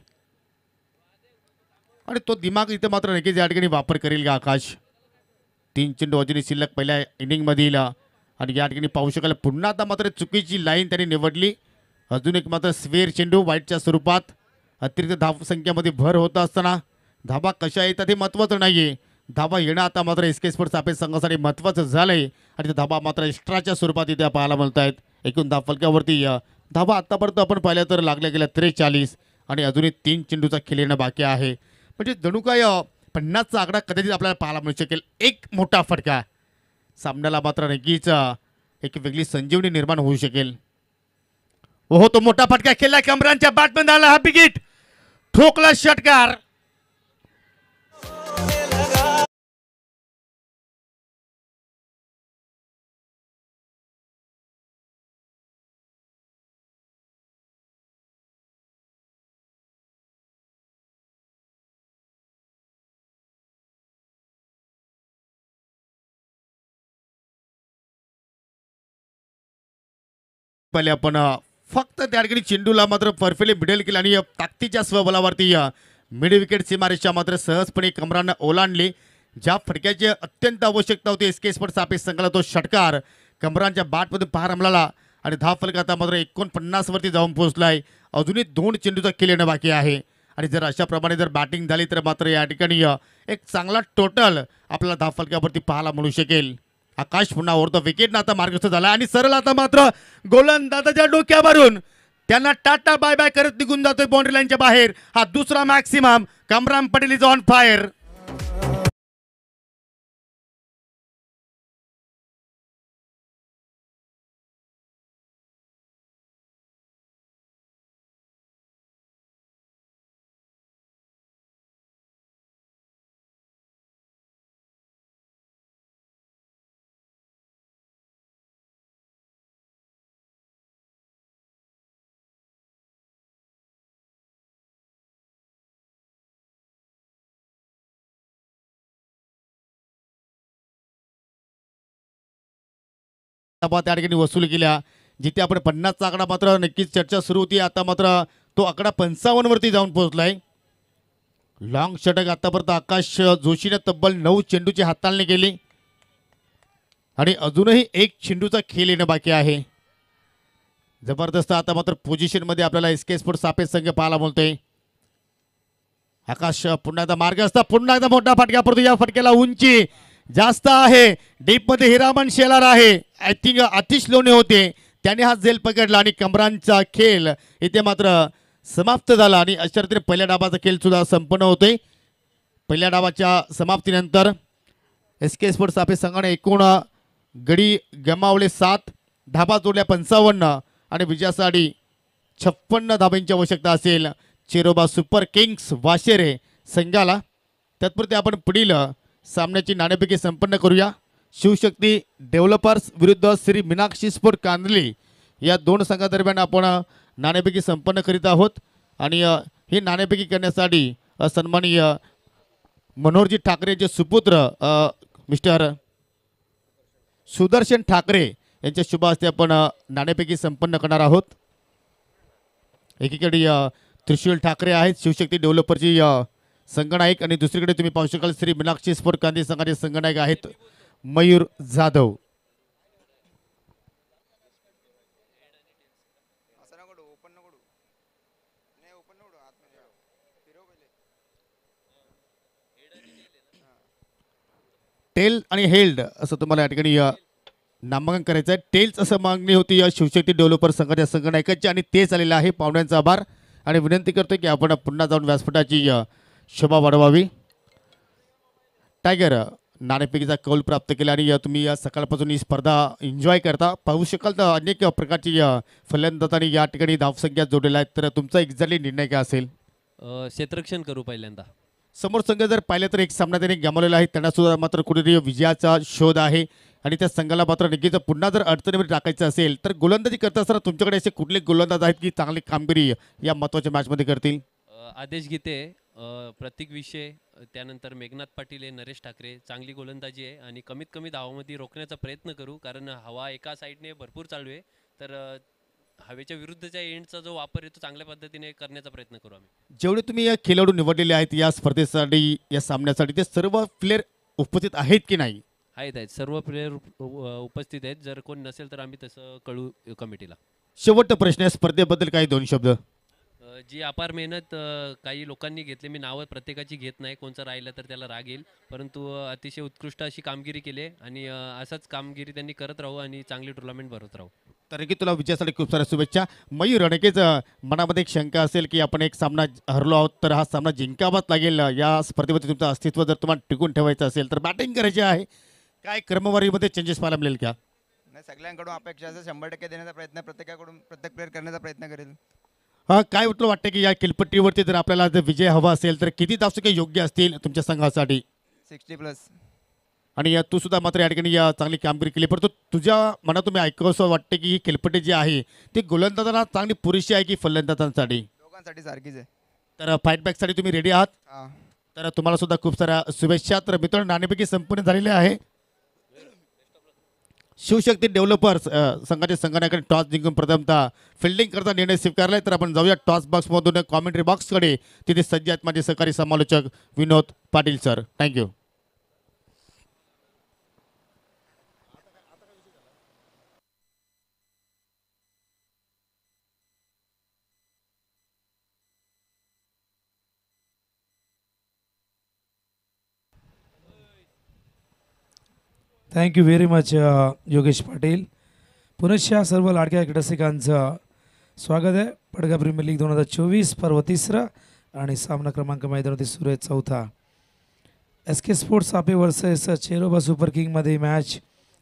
आणि तो दिमाग इथं मात्र नक्कीच या ठिकाणी वापर करेल का आकाश. 3 चेंडू अजूनही शिल्लक पहिल्या इनिंगमधील आणि या ठिकाणी पाहू शकाल पुन्हा आता मात्र चुकीची लाईन त्यांनी निवडली. अजून एक मात्र स्वेर चेंडू वाईटच्या स्वरूपात. अतिरिक्त धावसंख्येमध्ये भर होत असताना धाबा कशा येतात हे महत्त्वाचं नाही आहे. धाबा येणं आता मात्र एसके स्पोर्ट्स आपल्या संघासाठी महत्त्वाचं झालं आहे आणि ते धाबा मात्र एक्स्ट्राच्या स्वरूपात इथे पाहायला मिळत आहेत. एकूण धावफलकावरती धाबा आत्तापर्यंत आपण पाहिल्या तर लागल्या गेल्या 43 आणि अजूनही 3 चेंडूचा खेळ येणं बाकी आहे. म्हणजे जणू काय 50चा आकडा कदाचित आपल्याला पाहायला मिळू शकेल. एक मोठा फटका सामन्याला मात्र नक्कीच एक वेगळी संजीवनी निर्माण होऊ शकेल. हो, तो मोठा फटका खेळला कमरांच्या बॅटमॅन आला हा विकेट ठोकला षटकार. पहिले आपण फक्त त्या ठिकाणी चेंडूला मात्र परफेक्टली मिडल केलं आणि ताकदीच्या स्वबलावरती मिड विकेट सीमारेषा मात्र सहजपणे कमरानं ओलांडली. ज्या फटक्याची अत्यंत आवश्यकता होती एस के स्पोर्ट्स सापेक्ष संघाला तो षटकार कमरांच्या बॅटमध्ये पार रमला आणि धावफलक आता मात्र 49 वरती जाऊन पोहोचलाय. अजूनही 2 चेंडूचा खेळ येणं बाकी आहे आणि जर अशा प्रमाणे जर बॅटिंग झाली तर मात्र या ठिकाणी एक चांगला टोटल आपल्याला धावफलकावरती पाहायला मिळू शकेल. आकाश पुन्हा ओरतो विकेट आता मार्गस्थ झाला आणि सरळ आता मात्र गोलंदाजाच्या डोक्यावरून त्यांना टाटा बाय बाय करत निघून जातोय बाउंड्री लाईनच्या बाहेर. हा दुसरा maximum. Kamran Patel is on fire. त्या ठिकाणी वसूल केल्या जिथे आपण 50चा आकडा मात्र नक्कीच चर्चा सुरू होती. आता मात्र तो आकडा 55 वरती जाऊन पोहोचलाय. लॉंग षटक आतापर्यंत आकाश जोशीने तब्बल 9 चेंडूची हाताळणी केली आणि अजूनही 1 चेंडूचा खेळ येणं बाकी आहे. जबरदस्त आता मात्र पोझिशन मध्ये आपल्याला एस के स्पोर्ट्स सापेक्ष संघ पाहायला मिळतोय. आकाश पुन्हा एकदा मार्ग असता पुन्हा एकदा मोठा फटका पडतो. या फटक्याला उंची जास्त आहे. डीप मध्ये हिरामन शेलार आहे. आय थिंक आतिश लोणे होते त्याने हा झेल पकडला आणि कमरांचा खेळ इथे मात्र समाप्त झाला आणि अशा रीतीने पहिल्या डावाचा खेळ सुद्धा संपन्न होतोय. पहिल्या डावाच्या समाप्तीनंतर एस के स्पोर्ट्स सापेक्ष संघाने एकूण गडी गमावले 7, धाबा जोडल्या 55 आणि विजयासाठी 56 धाबांची आवश्यकता असेल चिरोबा सुपर किंग्स वाशेरे संघाला. तत्पुरते आपण पुढील सामन्याची नाणेफेकी संपन्न करूया. शिवशक्ती डेव्हलपर्स विरुद्ध श्री मीनाक्षी स्पोर्ट कांदली या 2 संघादरम्यान आपण नाणेफेकी संपन्न करीत आहोत आणि ही नाणेफेकी करण्यासाठी सन्माननीय मनोहरजी ठाकरेचे सुपुत्र मिस्टर सुदर्शन ठाकरे यांच्या शुभ हस्ते आपण नाणेफेकी संपन्न करणार आहोत. एकीकडे त्रिशूल ठाकरे आहेत शिवशक्ती डेव्हलपरची संगनायक आणि दुसरीकडे तुम्ही पाहू शकाल श्री मीनाक्षी स्पोर्ट कांदी संघाचे संगनायक आहेत मयूर जाधव. टेल आणि हेल्ड असं तुम्हाला या ठिकाणी नामांकन करायचं आहे. टेल्स असं मागणी होती या शिवशक्ती डेव्हलपर संघाच्या संगनायकाची आणि ते झालेलं आहे. पाहुण्यांचा आभार आणि विनंती करतोय की आपण पुन्हा जाऊन व्यासपीठाची शोभा वाढवावी. टायगर नाणेफेकीचा कौल प्राप्त केला आणि तुम्ही या सकाळपासून ही स्पर्धा एन्जॉय करता पाहू शकाल तर अनेक प्रकारची फलंदाजांनी या ठिकाणी धावसंख्या जोडलेल्या आहेत. तर तुमचा एक्झॅक्टली निर्णय काय असेल? क्षेत्ररक्षण करू पहिल्यांदा. समोर संघ जर पाहिलं तर एक सामना त्यांनी गमावलेला आहे. त्यांना सुद्धा मात्र कुठेतरी विजयाचा शोध आहे आणि त्या संघाला मात्र नक्कीच पुन्हा जर अडचणीमध्ये टाकायचं असेल तर गोलंदाजी करत असताना तुमच्याकडे असे कुठले गोलंदाज आहेत की चांगली कामगिरी या महत्त्वाच्या मॅचमध्ये करतील? आदेश गीते, प्रतीक विषय, त्यानंतर मेघनाथ पाटील आहे, नरेश ठाकरे चांगली गोलंदाजी आहे आणि कमीत कमी धावामध्ये रोखण्याचा प्रयत्न करू कारण हवा एका साईडने भरपूर चालू आहे. तर हवेच्या विरुद्धच्या एंडचा जो वापर आहे तो चांगल्या पद्धतीने करण्याचा प्रयत्न करू आम्ही. जेवढे तुम्ही या खेळाडू निवडलेले आहेत या स्पर्धेसाठी या सामन्यासाठी ते सर्व प्लेयर उपस्थित आहेत की नाही? आहेत सर्व प्लेयर उपस्थित आहेत. जर कोण नसेल तर आम्ही तसं कळू कमिटीला. शेवटचा प्रश्न आहे स्पर्धेबद्दल काही 2 शब्द. जी अपार मेहनत काही लोकांनी घेतली, मी नावं प्रत्येकाची घेत नाही, कोणचं राहिलं तर त्याला राग येईल, परंतु अतिशय उत्कृष्ट अशी कामगिरी केली आणि असंच कामगिरी त्यांनी करत राहू आणि चांगली टुर्नामेंट भरवत राहू. तर की तुला विजयासाठी खूप साऱ्या शुभेच्छा. मयूर, अनेकेच मनामध्ये एक शंका असेल की आपण एक सामना हरलो आहोत तर हा सामना जिंकावाच लागेल. या स्पर्धेमध्ये तुमचं अस्तित्व जर तुम्हाला टिकून ठेवायचं असेल तर बॅटिंग करायची आहे. काय क्रमवारीमध्ये चेंजेस पाहायला मिळेल का? नाही, सगळ्यांकडून अपेक्षा असेल 100% देण्याचा प्रयत्न प्रत्येकाकडून प्रत्येक प्लेअर करण्याचा प्रयत्न करेल. काय वाटतं की या खेळपट्टीवरती जर आपल्याला जर विजय हवा असेल तर किती धावसंख्या योग्य असतील तुमच्या संघासाठी? 60+. आणि तू सुद्धा मात्र या ठिकाणी चांगली कामगिरी केली, परंतु तुझ्या मनात तुम्ही ऐकावंसं वाटतं की ही खेळपट्टी जी आहे ती गोलंदाजांना चांगली पुरेशी आहे की फलंदाजांसाठी? दोघांसाठी सारखीच आहे. तर फाईट बॅकसाठी तुम्ही रेडी आहात? हां. तर तुम्हाला सुद्धा खूप साऱ्या शुभेच्छा. तर मित्रांनो नाणेफेकी संपन्न झालेली आहे. शिवशक्ती डेव्हलपर्स संघाचे संघटनाकडे टॉस जिंकून प्रथमतः फिल्डिंग करता निर्णय स्वीकारलाय. तर आपण जाऊया टॉस बॉक्समधून कॉमेंट्री बॉक्सकडे. तिथे सज्ज आहेत माझे सहकारी समालोचक Vinod Patil sir. Thank you. Thank you very much Yogesh Patil. पुनश्च सर्व लाडक्या रसिकांचं स्वागत आहे. पडगा प्रीमियर लीग 2024 पर्व 3 आणि सामना क्रमांक मैदानावरती सुरू आहे 4था. SK स्पोर्ट्स आपे वर्सेस चेरोबा सुपर किंगमध्ये मॅच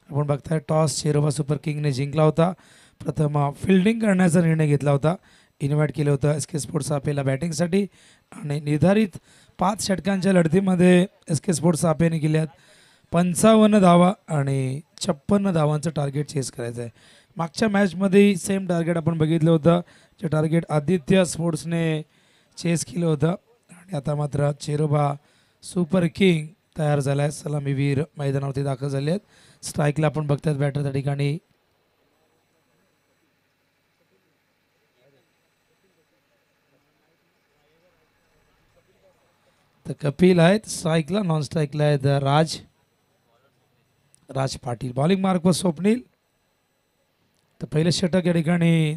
आपण बघताय. टॉस चेरोबा सुपर किंगने जिंकला होता. प्रथम फिल्डिंग करण्याचा निर्णय घेतला होता. इन्व्हाइट केलं होतं SK स्पोर्ट्स आपेला बॅटिंगसाठी आणि निर्धारित 5 षटकांच्या लढतीमध्ये SK स्पोर्ट्स आपेने केल्यात 55 धावा आणि 56 धावांचं टार्गेट चेस करायचं आहे. मागच्या मॅचमध्ये सेम टार्गेट आपण बघितलं होतं. जे टार्गेट आदित्य स्पोर्ट्सने चेस केलं होतं आणि आता मात्र चेरोबा सुपर किंग तयार झाला आहे. सलामीवीर मैदानावरती दाखल झाले आहेत. स्ट्राईकला आपण बघतात बॅटर त्या ठिकाणी तर कपिल आहेत. स्ट्राईकला नॉन स्ट्राईकला आहेत राज पाटील. बॉलिंग मार्कवर स्वप्नील. तर पहिलं षटक या ठिकाणी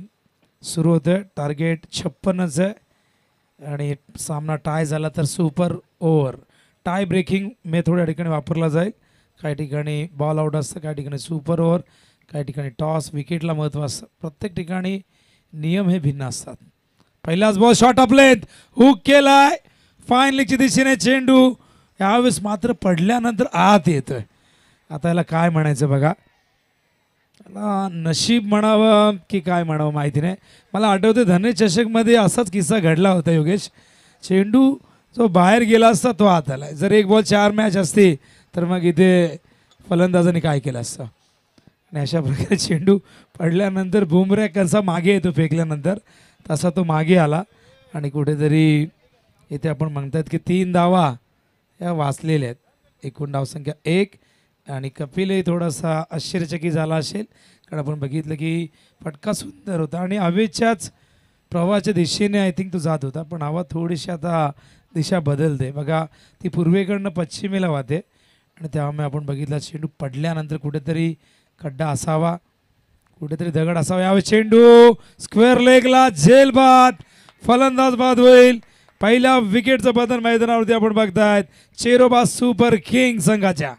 सुरू होतं. टार्गेट 56च आहे आणि सामना टाय झाला तर super over tie breaking method या ठिकाणी वापरला जाईल. काही ठिकाणी बॉल आउट असतं, काही ठिकाणी सुपर ओव्हर, काही ठिकाणी टॉस विकेटला महत्त्व असतं. प्रत्येक ठिकाणी नियम हे भिन्न असतात. पहिलाच ball shot of length hook केलाय फाईन लेगच्या दिशेने चेंडू. यावेळेस मात्र पडल्यानंतर आत येतोय. आता याला काय म्हणायचं बघा. नशीब म्हणावं की काय म्हणावं माहिती नाही. मला आठवते धने चषकमध्ये असाच किस्सा घडला होता योगेश. चेंडू जो बाहेर गेला असता तो आत आला. जर 1 बॉल 4 मॅच असती तर मग इथे फलंदाजांनी काय केलं असतं. आणि अशा प्रकारे चेंडू पडल्यानंतर बुमऱ्या कसा मागे येतो फेकल्यानंतर तसा तो मागे आला आणि कुठेतरी इथे आपण म्हणतात की 3 धावा या वाचलेल्या आहेत. एकूण धावसंख्या 1 आणि कपिलही थोडासा आश्चर्यचकित झाला असेल कारण आपण बघितलं की फटका सुंदर होता आणि हवेच्याच प्रवाहाच्या दिशेने आय थिंक तो जात होता. पण हवा थोडीशी आता दिशा बदलते बघा. ती पूर्वेकडनं पश्चिमेला वाहते आणि त्यामुळे आपण बघितलं चेंडू पडल्यानंतर कुठेतरी खड्डा असावा, कुठेतरी दगड असावा. यावेळी चेंडू स्क्वेअर लेगला झेल बाद. फलंदाज बाद होईल. पहिल्या विकेटचं पतन मैदानावरती आपण बघतायत चेरोबा सुपर किंग संघाच्या.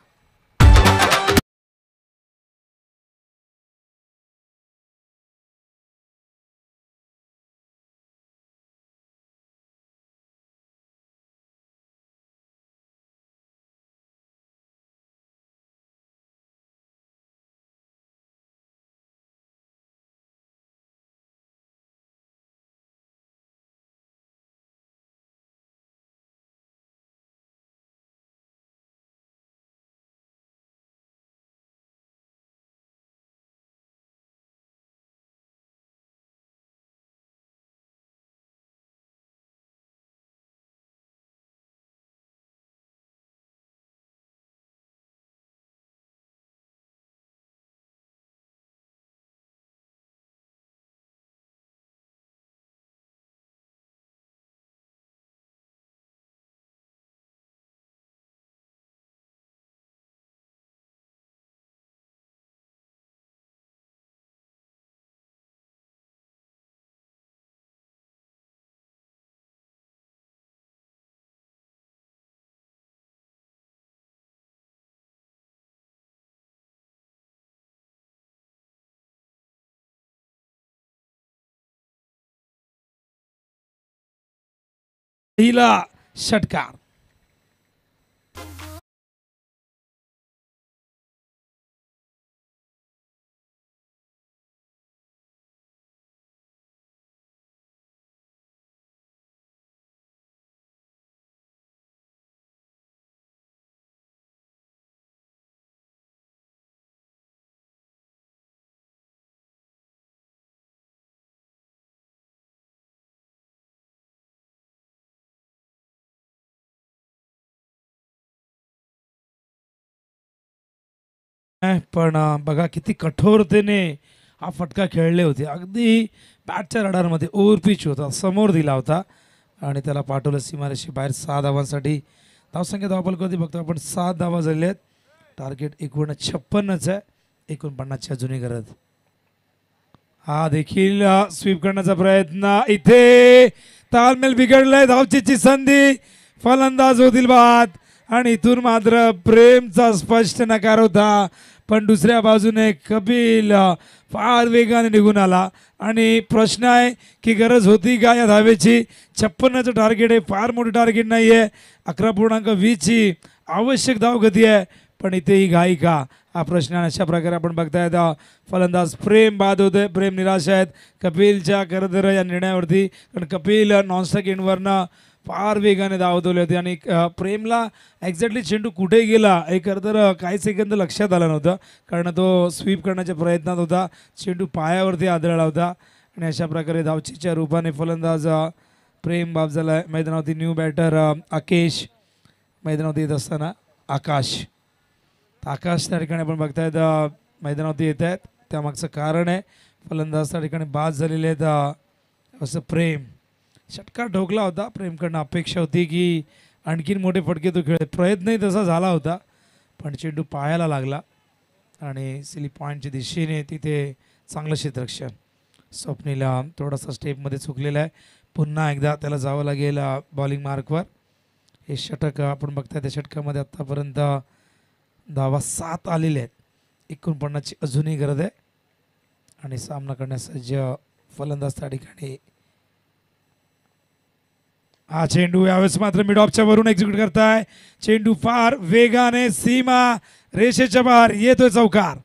पहिला षटकार पण बघा किती कठोरतेने हा फटका खेळले होते. अगदी बॅटच्या रडारमध्ये ओव्हर पिच होता, समोर दिला होता आणि त्याला पाठवलं सीमारेषे बाहेर. 6 धावांसाठी धावसंख्या धावफलकावरती बघतो आपण 7 धावा झालेल्या आहेत. टार्गेट 56च आहे, 49ची अजूनही गरज. हा देखील स्वीप करण्याचा प्रयत्न, इथे तालमेल बिघडलाय. धावचीची संधी, फलंदाज होतील बाद आणि इथून मात्र प्रेमचा स्पष्ट नकार होता. पण दुसऱ्या बाजूने कपिल फार वेगाने निघून आला आणि प्रश्न आहे की गरज होती का या धावेची. 56चं टार्गेट आहे, फार मोठं टार्गेट नाही आहे. 11.20ची आवश्यक धावगती आहे, पण इथे ही घाई का, हा प्रश्न. अशा प्रकारे आपण बघतायत फलंदाज प्रेम बाद होते. प्रेम निराश आहेत कपिलच्या खरं या निर्णयावरती, कारण कपिल नॉनस्टॉक एंडवरनं फार वेगाने धावतवले होते आणि प्रेमला एक्झॅक्टली चेंडू कुठे गेला हे खरं तर काही सेकंद लक्षात आलं नव्हतं, कारण तो स्वीप करण्याच्या प्रयत्नात होता. चेंडू पायावरती आदळला होता आणि अशा प्रकारे धावचीच्या रूपाने फलंदाज प्रेम बाद झाला आहे. मैदानावरती न्यू बॅटर आकेश मैदानावरती येत असताना आकाश त्या ठिकाणी आपण बघतायत मैदानावरती येत आहेत. त्यामागचं कारण आहे फलंदाज त्या ठिकाणी बाद झालेले आहेत. असं प्रेम षटकार ठोकला होता. प्रेमकडनं अपेक्षा होती की आणखीन मोठे फटके तो खेळ, प्रयत्नही तसा झाला होता, पण चेंडू पायाला लागला आणि स्लिप पॉईंटच्या दिशेने तिथे चांगलं क्षेत्ररक्षण. स्वप्नीला थोडासा स्टेपमध्ये चुकलेला आहे. पुन्हा एकदा त्याला जावं लागेल बॉलिंग मार्कवर. हे षटक आपण बघताय, त्या षटकामध्ये आत्तापर्यंत धावा 7 आलेले आहेत. 49ची अजूनही गरज आहे आणि सामना करण्यास सज्ज फलंदाज त्या ठिकाणी. हा चेंडू यावेळेस मात्र मिड ऑफच्या वरून एक्झिक्यूट करताय. चेंडू फार वेगाने सीमा रेषेच्या बाहेर येतोय, चौकार.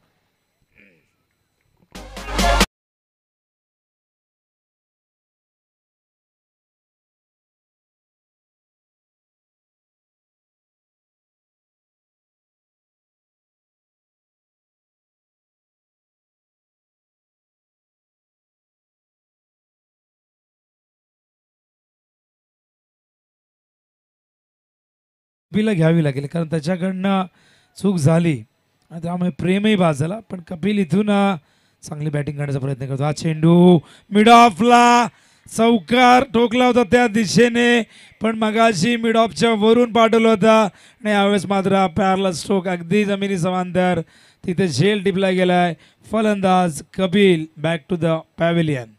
कपिलला घ्यावी लागेल, कारण त्याच्याकडनं चूक झाली आणि त्यामुळे प्रेमही बाद झाला. पण कपिल इथून चांगली बॅटिंग करण्याचा प्रयत्न करतो. हा चेंडू मिड ऑफला चौकार ठोकला होता त्या दिशेने, पण मगाशी मिड ऑफच्या वरून पाठवलं होता आणि यावेळेस मात्र पॅरल स्ट्रोक अगदी जमिनी समांतर तिथे झेल टिपला गेलाय. फलंदाज Kapil back to the pavilion.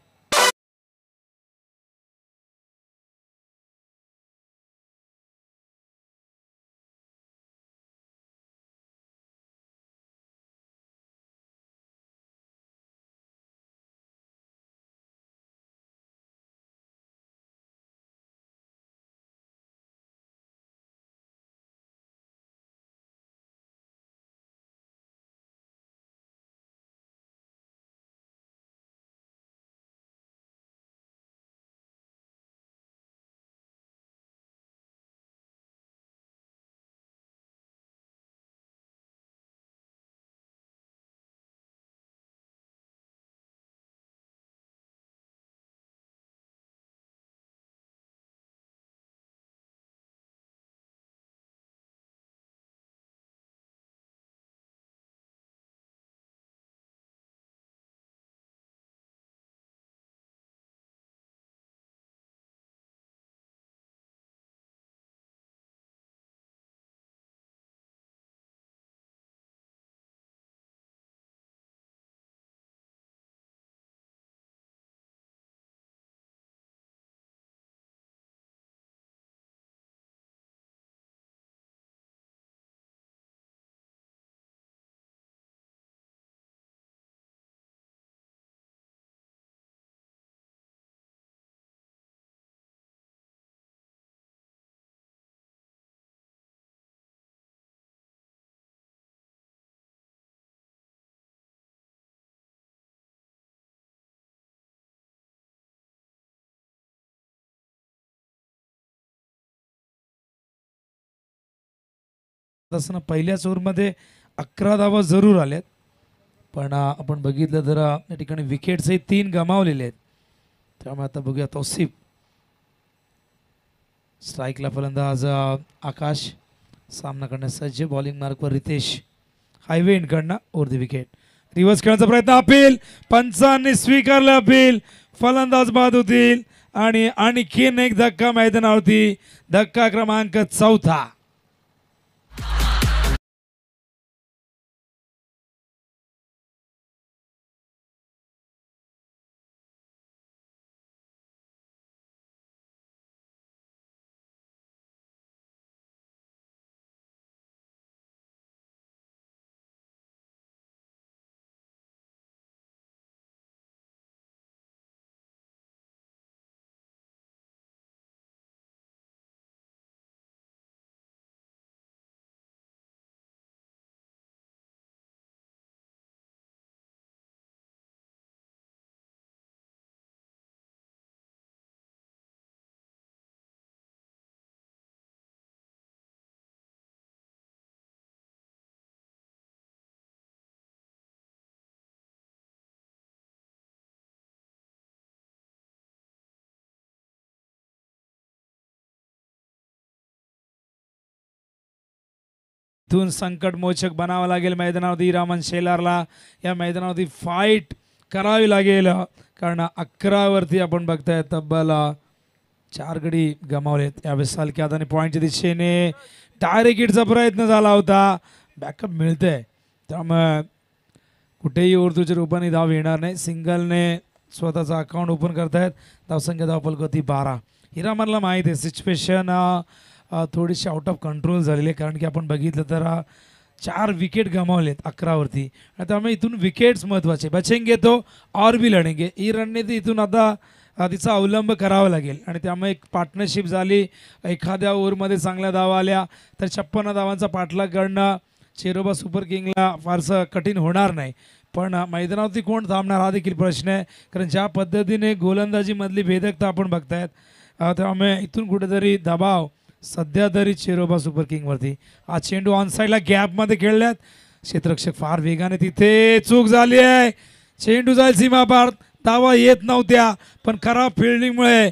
असताना पहिल्याच ओव्हरमध्ये 11 धावा जरूर आल्यात, पण आपण बघितलं तर या ठिकाणी विकेट्सही 3 गमावलेले आहेत. त्यामुळे आता बघूया तौसिफ. स्ट्राईकला फलंदाज आकाश, सामना करण्यास सज्ज. बॉलिंग मार्कवर रितेश. हायवे इनकडनं ओव्हर द विकेट. रिव्हर्स खेळायचा प्रयत्न, अपील पंचांनी स्वीकारलं अपील, फलंदाज बाद होतील आणि आणखीन एक धक्का मैदानावरती, धक्का क्रमांक 4. इथून संकटमोचक बनावं लागेल मैदानावरती रामन शेलारला. या मैदानावरती फाईट करावी लागेल, कारण 11 वरती आपण बघताय तब्बल 4 गडी गमावलेत. यावेळेस हलक्या हाताने पॉईंटच्या दिशेने डायरेक्ट हिटचा प्रयत्न झाला होता, बॅकअप मिळतंय त्यामुळे कुठेही ओव्हरच्या रूपाने धाव येणार नाही. सिंगलने स्वतःचा अकाउंट ओपन करतायत. धावसंख्या धावफलक 12. हिरामनला माहीत आहे सिच्युएशन थोडीशी आउट ऑफ कंट्रोल झालेली आहे, कारण की आपण बघितलं तर 4 विकेट गमावलेत 11 वरती. त्यामुळे इथून विकेट्स महत्त्वाचे. बचेंगे तो और भी लढेंगे, ही रणनीती इथून आता तिचा अवलंब करावा लागेल. आणि त्यामुळे एक पार्टनरशिप झाली. एखाद्या ओव्हरमध्ये चांगल्या धावा आल्या तर 56 धावांचा पाठलाग करणं चेरोबा सुपर किंगला फारसं कठीण होणार नाही. पण मैदानावरती कोण थांबणार हा देखील प्रश्न आहे, कारण ज्या पद्धतीने गोलंदाजीमधली भेदकता आपण बघतायत, त्यामुळे इथून कुठेतरी दबाव सध्या तरी चेरोबा सुपर किंगवरती. हा चेंडू ऑन साईडला गॅपमध्ये खेळल्यात, क्षेत्ररक्षक फार वेगाने, तिथे चूक झाली आहे. चेंडू जाईल सीमा पार, धावा येत नव्हत्या पण खराब फिल्डिंगमुळे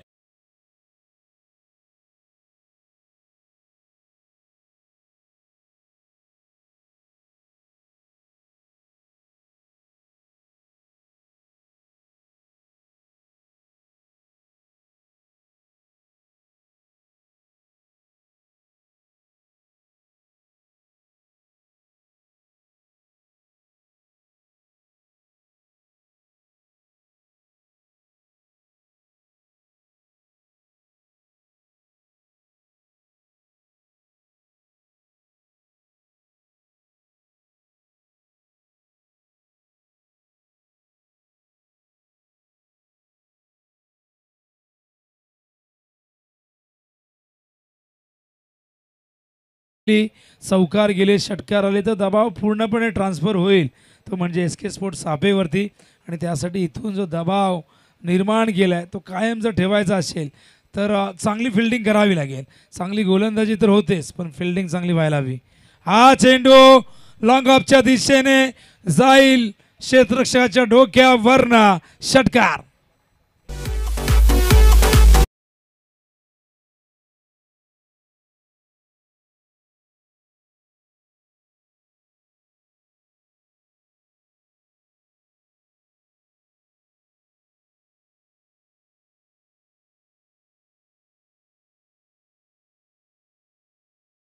चौकार गेले, षटकार आले तर दबाव पूर्णपणे ट्रान्सफर होईल, तो म्हणजे SK स्पोर्ट्स सापेवरती. आणि त्यासाठी इथून जो दबाव निर्माण केला आहे तो कायम जर ठेवायचा असेल तर चांगली फिल्डिंग करावी लागेल. चांगली गोलंदाजी तर होतेच, पण फिल्डिंग चांगली व्हायला हवी. हा चेंडू लॉंग ऑफच्या दिशेने जाईल, क्षेत्ररक्षकाच्या डोक्यावरनं षटकार.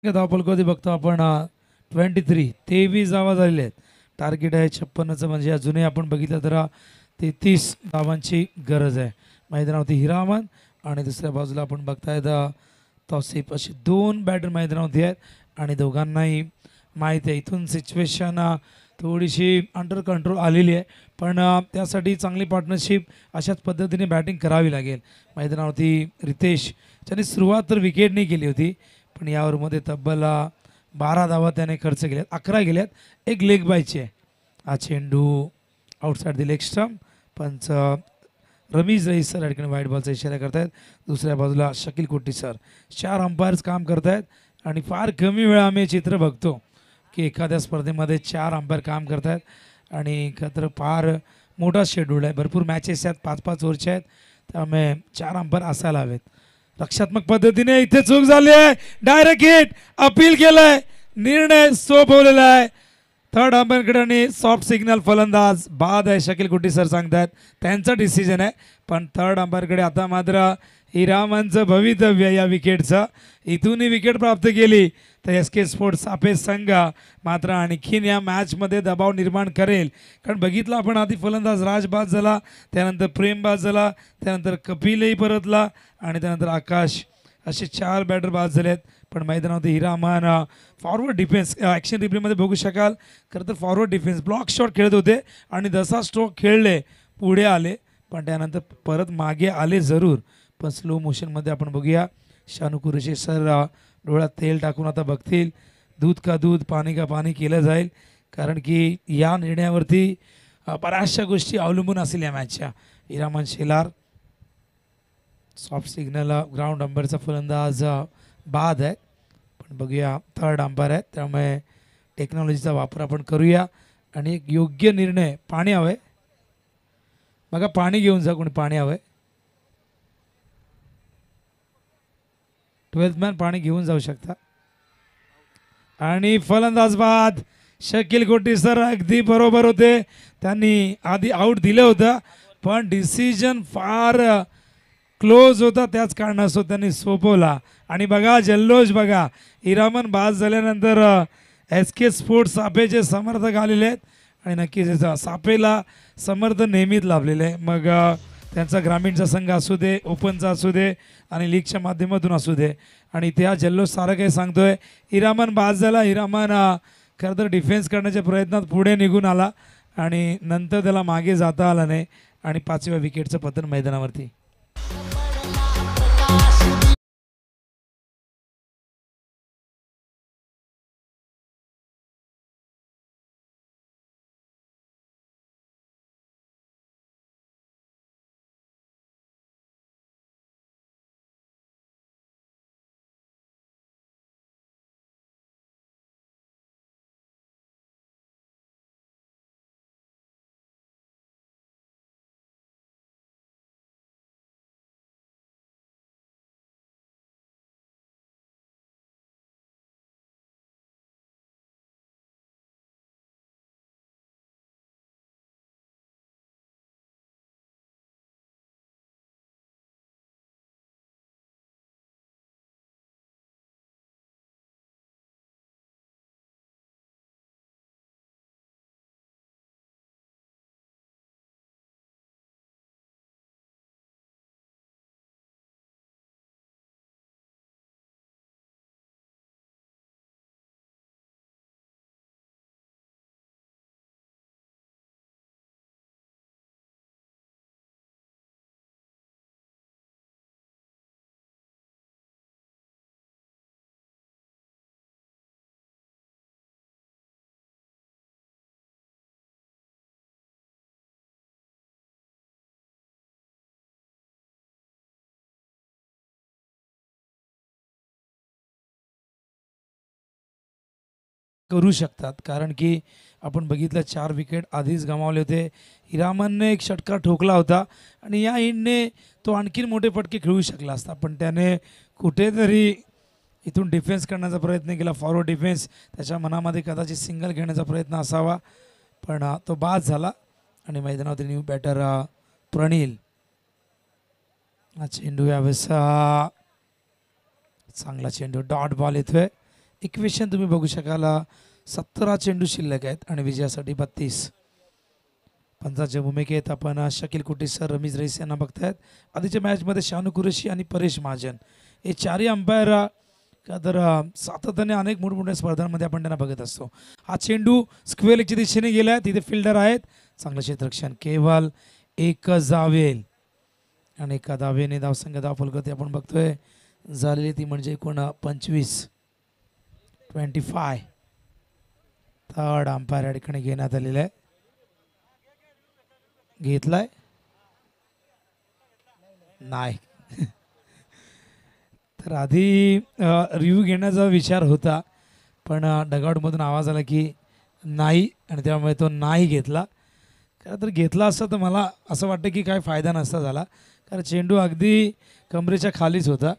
धावफलकावरती बघतो आपण 23 धावा झालेल्या आहेत. टार्गेट आहे 56चं, म्हणजे अजूनही आपण बघितलं तर 33 धावांची गरज आहे. मैदानावरती हिरामन आणि दुसऱ्या बाजूला आपण बघतायत तौसिफ, असे 2 बॅटर मैदानावरती आहेत आणि दोघांनाही माहीत आहे इथून सिच्युएशन थोडीशी अंडर कंट्रोल आलेली आहे, पण त्यासाठी चांगली पार्टनरशिप अशाच पद्धतीने बॅटिंग करावी लागेल. मैदानावरती रितेश ज्याने सुरुवात तर विकेटने केली होती, पण या ओव्हरमध्ये तब्बल 12 धावा त्याने खर्च केल्यात, 11 गेल्यात, एक लेग बायची आहे. हा चेंडू आउटसाईड द लेग स्टंप. पंच रमीज रईस सर या ठिकाणी व्हाईट बॉलचा इशारा करतायत. दुसऱ्या बाजूला शकील कोट्टी सर. 4 अंपायर्स काम करतायत आणि फार कमी वेळा आम्ही चित्र बघतो की एखाद्या स्पर्धेमध्ये 4 अंपायर काम करतायत आणि खरं फार मोठा शेड्यूल आहे, भरपूर मॅचेस आहेत, 5-5 ओव्हरच्या आहेत, त्यामुळे 4 अंपायर असायला हवेत. रक्षात्मक पद्धतीने इथे चूक झाली आहे, डायरेक्ट हिट, अपील केलंय, निर्णय सोपवलेला आहे. थर्ड अंपायरकडे आणि सॉफ्ट सिग्नल फलंदाज बाद आहे शकील कुट्टी सर सांगतात त्यांचा डिसिजन आहे. पण थर्ड अंपायरकडे आता मात्र हिरामनचं भवितव्य या विकेटचं. इथूनही विकेट प्राप्त केली तर एस के स्पोर्ट्स सापे संघ मात्र आणखीन या मॅचमध्ये दबाव निर्माण करेल. कारण बघितलं आपण आधी फलंदाज राज बाद झाला, त्यानंतर प्रेम बाद झाला, त्यानंतर कपिलही परतला आणि त्यानंतर आकाश, असे 4 बॅटर बाद झालेत. पण मैदानावरती हिरामन फॉरवर्ड डिफेन्स ॲक्शन रिप्लेमध्ये बघू शकाल. खरं तर फॉरवर्ड डिफेन्स ब्लॉक शॉट खेळत होते आणि जसा स्ट्रोक खेळले पुढे आले पण त्यानंतर परत मागे आले जरूर. पण स्लो मोशनमध्ये आपण बघूया शानू कुरेशी सर डोळ्यात तेल टाकून आता बघतील दूध का दूध पाणी का पाणी केलं जाईल. कारण की या निर्णयावरती बऱ्याचशा गोष्टी अवलंबून असतील या मॅचच्या. Hiraman Shelar soft signal ground अंपायरचा फलंदाज बाद आहे. पण बघूया थर्ड अंपायर आहे त्यामुळे टेक्नॉलॉजीचा वापर आपण करूया आणि एक योग्य निर्णय. पाणी हवं आहे बघा, पाणी घेऊन जा, कोणी पाणी हवं आहे. 12th मॅन पाणी घेऊन जाऊ शकता. आणि फलंदाज बाद. शकील कोटी सर अगदी बरोबर होते, त्यांनी आधी आऊट दिलं होतं पण डिसिजन फार क्लोज होता, त्याच कारणास्तव त्यांनी सोपवला. आणि बघा जल्लोष बघा, हिरामन बाद झाल्यानंतर एस के स्पोर्ट्स सापेचे समर्थक आलेले आहेत आणि नक्कीच सापेला समर्थन नेहमीच लाभलेलं आहे. मग त्यांचा ग्रामीणचा संघ असू दे, ओपनचा असू दे आणि लीगच्या माध्यमातून असू दे. आणि त्या जल्लोष सारं काही सांगतोय. हिरामन बाद झाला. हिरामन खरं तर डिफेन्स करण्याच्या प्रयत्नात पुढे निघून आला आणि नंतर त्याला मागे जाता आला नाही आणि 5व्या विकेटचं पतन मैदानावरती. करू शकतात कारण की आपण बघितलं 4 विकेट आधीच गमावले होते. हिरामनने एक षटकार ठोकला होता आणि या इनने तो आणखीन मोठे फटके खेळू शकला असता पण त्याने कुठेतरी इथून डिफेन्स करण्याचा प्रयत्न केला. फॉरवर्ड डिफेन्स त्याच्या मनामध्ये कदाचित सिंगल घेण्याचा प्रयत्न असावा पण तो बाद झाला. आणि मैदानावरील न्यू बॅटर प्रणील. हा चेंडू यावेळेस चांगला चेंडू डॉट बॉल येतोय. इक्वेशन तुम्ही बघू शकाल 17 चेंडू शिल्लक आहेत आणि विजयासाठी 32. पंचाच्या भूमिकेत आपण शकील कुटी सर, रमीज रईस यांना बघतायत. आधीच्या मॅचमध्ये शानू कुरेशी आणि परेश महाजन हे 4ही अंपायर का तर सातत्याने अनेक मोठमोठ्या स्पर्धांमध्ये आपण त्यांना बघत असतो. हा चेंडू स्क्वेअर लेगच्या दिशेने गेला, तिथे फिल्डर आहेत. चांगलं क्षेत्ररक्षण, केवळ एकच धावेल आणि एका धावेने धावसंख्या धावफलक आपण बघतोय झालेली ती म्हणजे एकूण 25. थर्ड अंपायर या ठिकाणी घेण्यात आलेला आहे. घेतलाय नाही तर आधी रिव्ह्यू घेण्याचा विचार होता पण डगआउटमधून आवाज आला की नाही आणि त्यामुळे तो नाही घेतला. खरं तर घेतला असता तर मला असं वाटतं की काय फायदा नसता झाला कारण चेंडू अगदी कमरेच्या खालीच होता.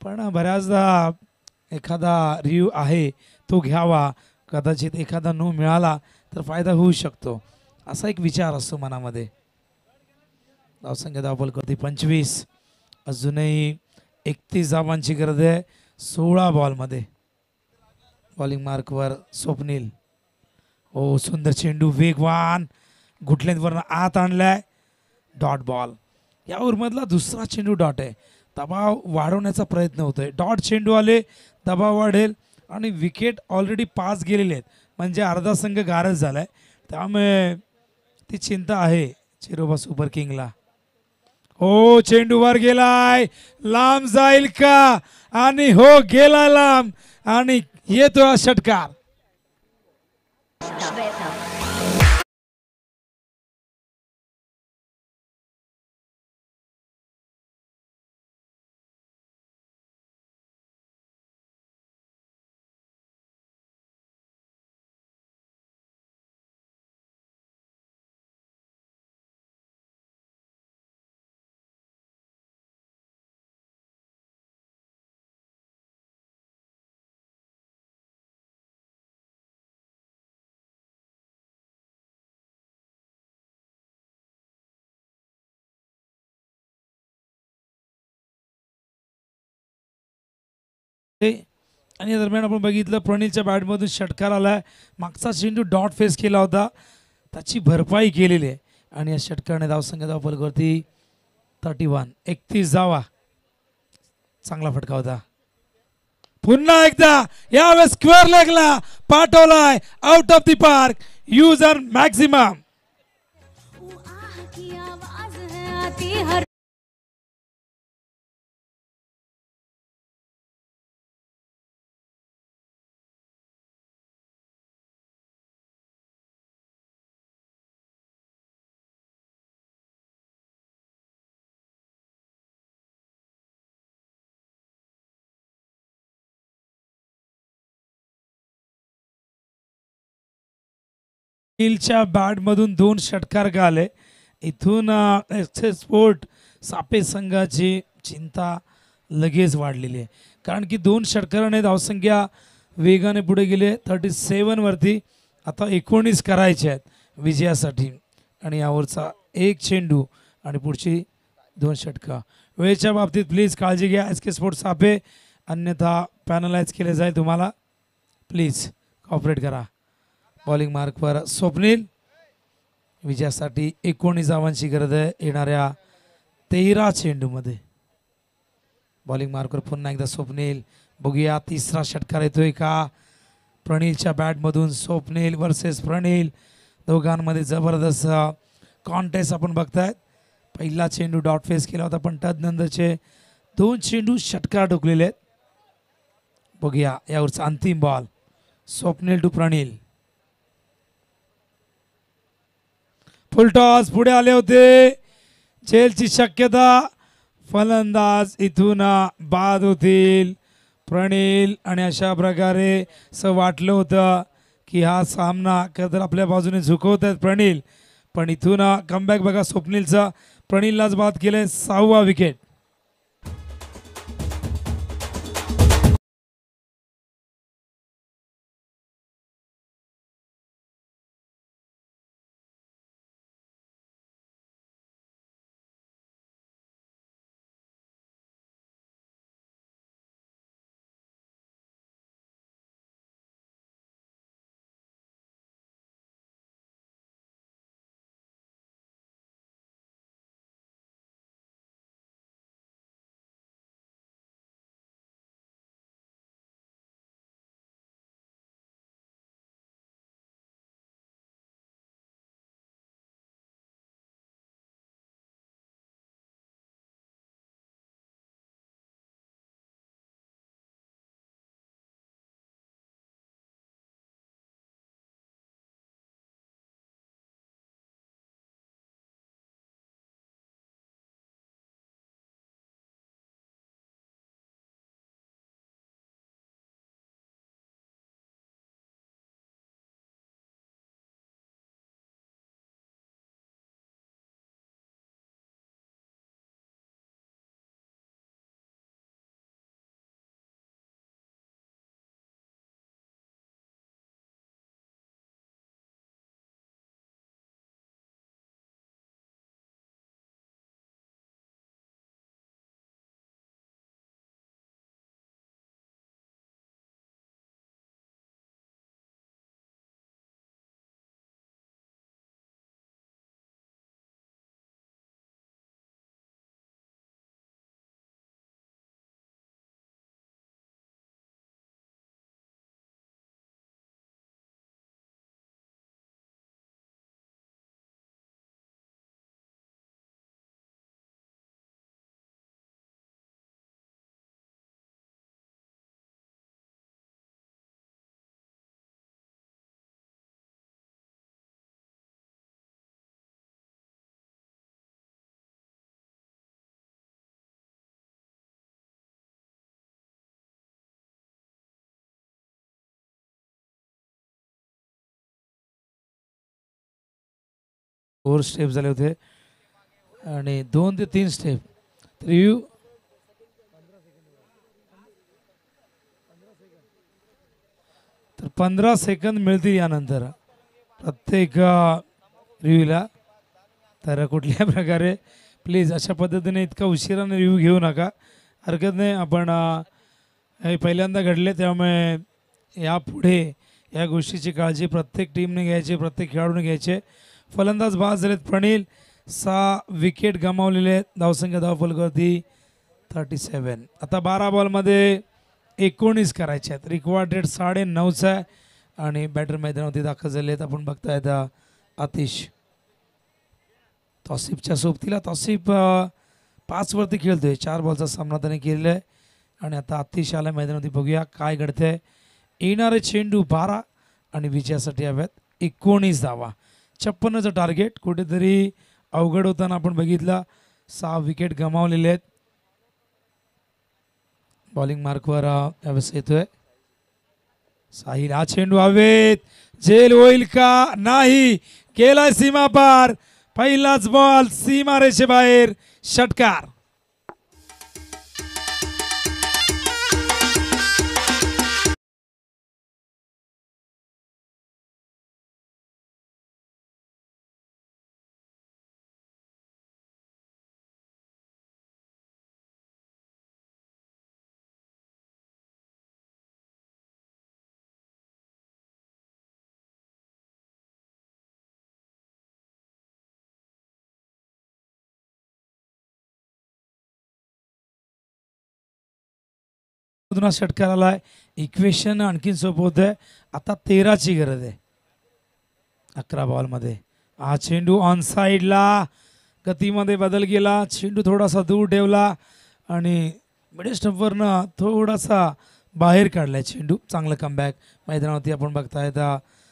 पण बऱ्याचदा एखादा रिव्ह्यू आहे तो घ्यावा कदाचित एखादा नो मिळाला तर फायदा होऊ शकतो, असा एक विचार असतो मनामध्ये. धावसंख्या धावफल करते 25. अजूनही 31 धावांची गरज आहे 16 बॉलमध्ये. बॉलिंग मार्कवर स्वप्नील. हो, सुंदर चेंडू, वेगवान, घुटलेंवरनं आत आणलाय. Dot ball. या ओव्हरमधला दुसरा चेंडू डॉट आहे. दबाव वाढवण्याचा प्रयत्न होतोय. डॉट चेंडू आले, दबाव वाढेल आणि विकेट ऑलरेडी 5 गेलेले आहेत, म्हणजे अर्धा संघ गारज झालाय. त्यामुळे ती चिंता आहे चिरोबा सुपर किंगला. हो, चेंडू वर गेलाय, लांब जाईल का? आणि हो, गेला लांब आणि येतो षटकार. आणि या दरम्यान आपण बघितलं प्रणीलच्या बॅटमधून षटकार आलाय. मागचा चेंडू डॉट फेस केला होता, त्याची भरपाई केलेली आहे आणि या षटकाने धावसंख्या धावफलकावरती 31. 31 धावा. चांगला फटका होता. पुन्हा एकदा यावेळेस स्क्वेअर लेगला पाठवलाय, out of the park. User maximum. च्या बॅटमधून 2 षटकार आले. इथून एक्सेस स्पोर्ट सापे संघाची चिंता लगेच वाढलेली आहे, कारण की 2 षटकाराने धावसंख्या वेगाने पुढे गेले 37 वरती. आता 19 करायचे आहेत विजयासाठी आणि यावरचा एक चेंडू आणि पुढची 2 षटका. वेळेच्या बाबतीत प्लीज काळजी घ्या एस के स्पोर्ट सापे, अन्यथा पॅनलाइज केले जाईल तुम्हाला. प्लीज कॉपरेट करा. बॉलिंग मार्कवर स्वप्नील. विजयासाठी 19 धावांची गरज आहे येणाऱ्या 13 चेंडूमध्ये. बॉलिंग मार्कवर पुन्हा एकदा स्वप्नील. बघूया तिसरा षटकार येतोय का? प्रणीलच्या बॅटमधून स्वप्नील वर्सेस प्रणील. दोघांमध्ये जबरदस्त कॉन्टेस्ट आपण बघतायत. पहिला चेंडू डॉट फेस केला होता, पण त्यानंतरचे 2 चेंडू षटकार ठोकलेले आहेत. बघूया यावरचा अंतिम ball. Swapnil to Pranil. Full toss पुढे आले होते. झेलची शक्यता. फलंदाज इथून बाद होतील प्रणील. आणि अशा प्रकारे असं वाटलं होतं की हा सामना तर आपल्या बाजूने झुकवत आहेत प्रणील, पण इथून कमबॅक बघा स्वप्नीलचा. प्रणीललाच बाद केलंय. 6वा विकेट. 4 स्टेप झाले होते आणि 2 ते 3 स्टेप रिव्ह्यू तर 15 सेकंद मिळतील यानंतर प्रत्येक रिव्ह्यूला. तर कुठल्या प्रकारे प्लीज अशा पद्धतीने इतका उशिराने रिव्ह्यू घेऊ नका, हरकत नाही. आपण हे पहिल्यांदा घडले त्यामुळे यापुढे या गोष्टीची काळजी प्रत्येक टीमने घ्यायची, प्रत्येक खेळाडूने घ्यायचे. फलंदाज बाद झालेत प्रणील, 6 विकेट गमावलेले आहेत. धावसंख्या धावफलकावरती 37. आता 12 बॉलमध्ये 19 करायचे आहेत. रिक्वायर्ड रेट 9.5चा आहे आणि बॅटर मैदानावरती दाखल झाले आहेत. आपण बघतायत आतिश तौसिफच्या सोबतीला. तौसिफ 5 वरती खेळतोय, 4 बॉलचा सामना त्याने केलेला आहे आणि आता आतिश आला मैदानावरती. बघूया काय घडतंय. येणारे चेंडू 12 आणि विजयासाठी हव्यात 19 धावा. 56चं टार्गेट कुठेतरी अवघड होताना आपण बघितलं. 6 विकेट गमावलेले आहेत. बॉलिंग मार्कवर यावेळेस येतोय साहिल. हा चेंडू हवेत, झेल होईल का? नाही, गेलाय सीमा पार. पहिलाच बॉल सीमारेषे बाहेर, षटकार. षटकार आलाय. इक्वेशन आणखीन सोपं होत आहे. आता 13ची गरज आहे 11 बॉलमध्ये. हा चेंडू ऑन साईडला, गतीमध्ये बदल केला, चेंडू थोडासा दूर ठेवला आणि मिड स्टंपवरनं थोडासा बाहेर काढलाय चेंडू. चांगलं कमबॅक मैदानावरती आपण बघतायत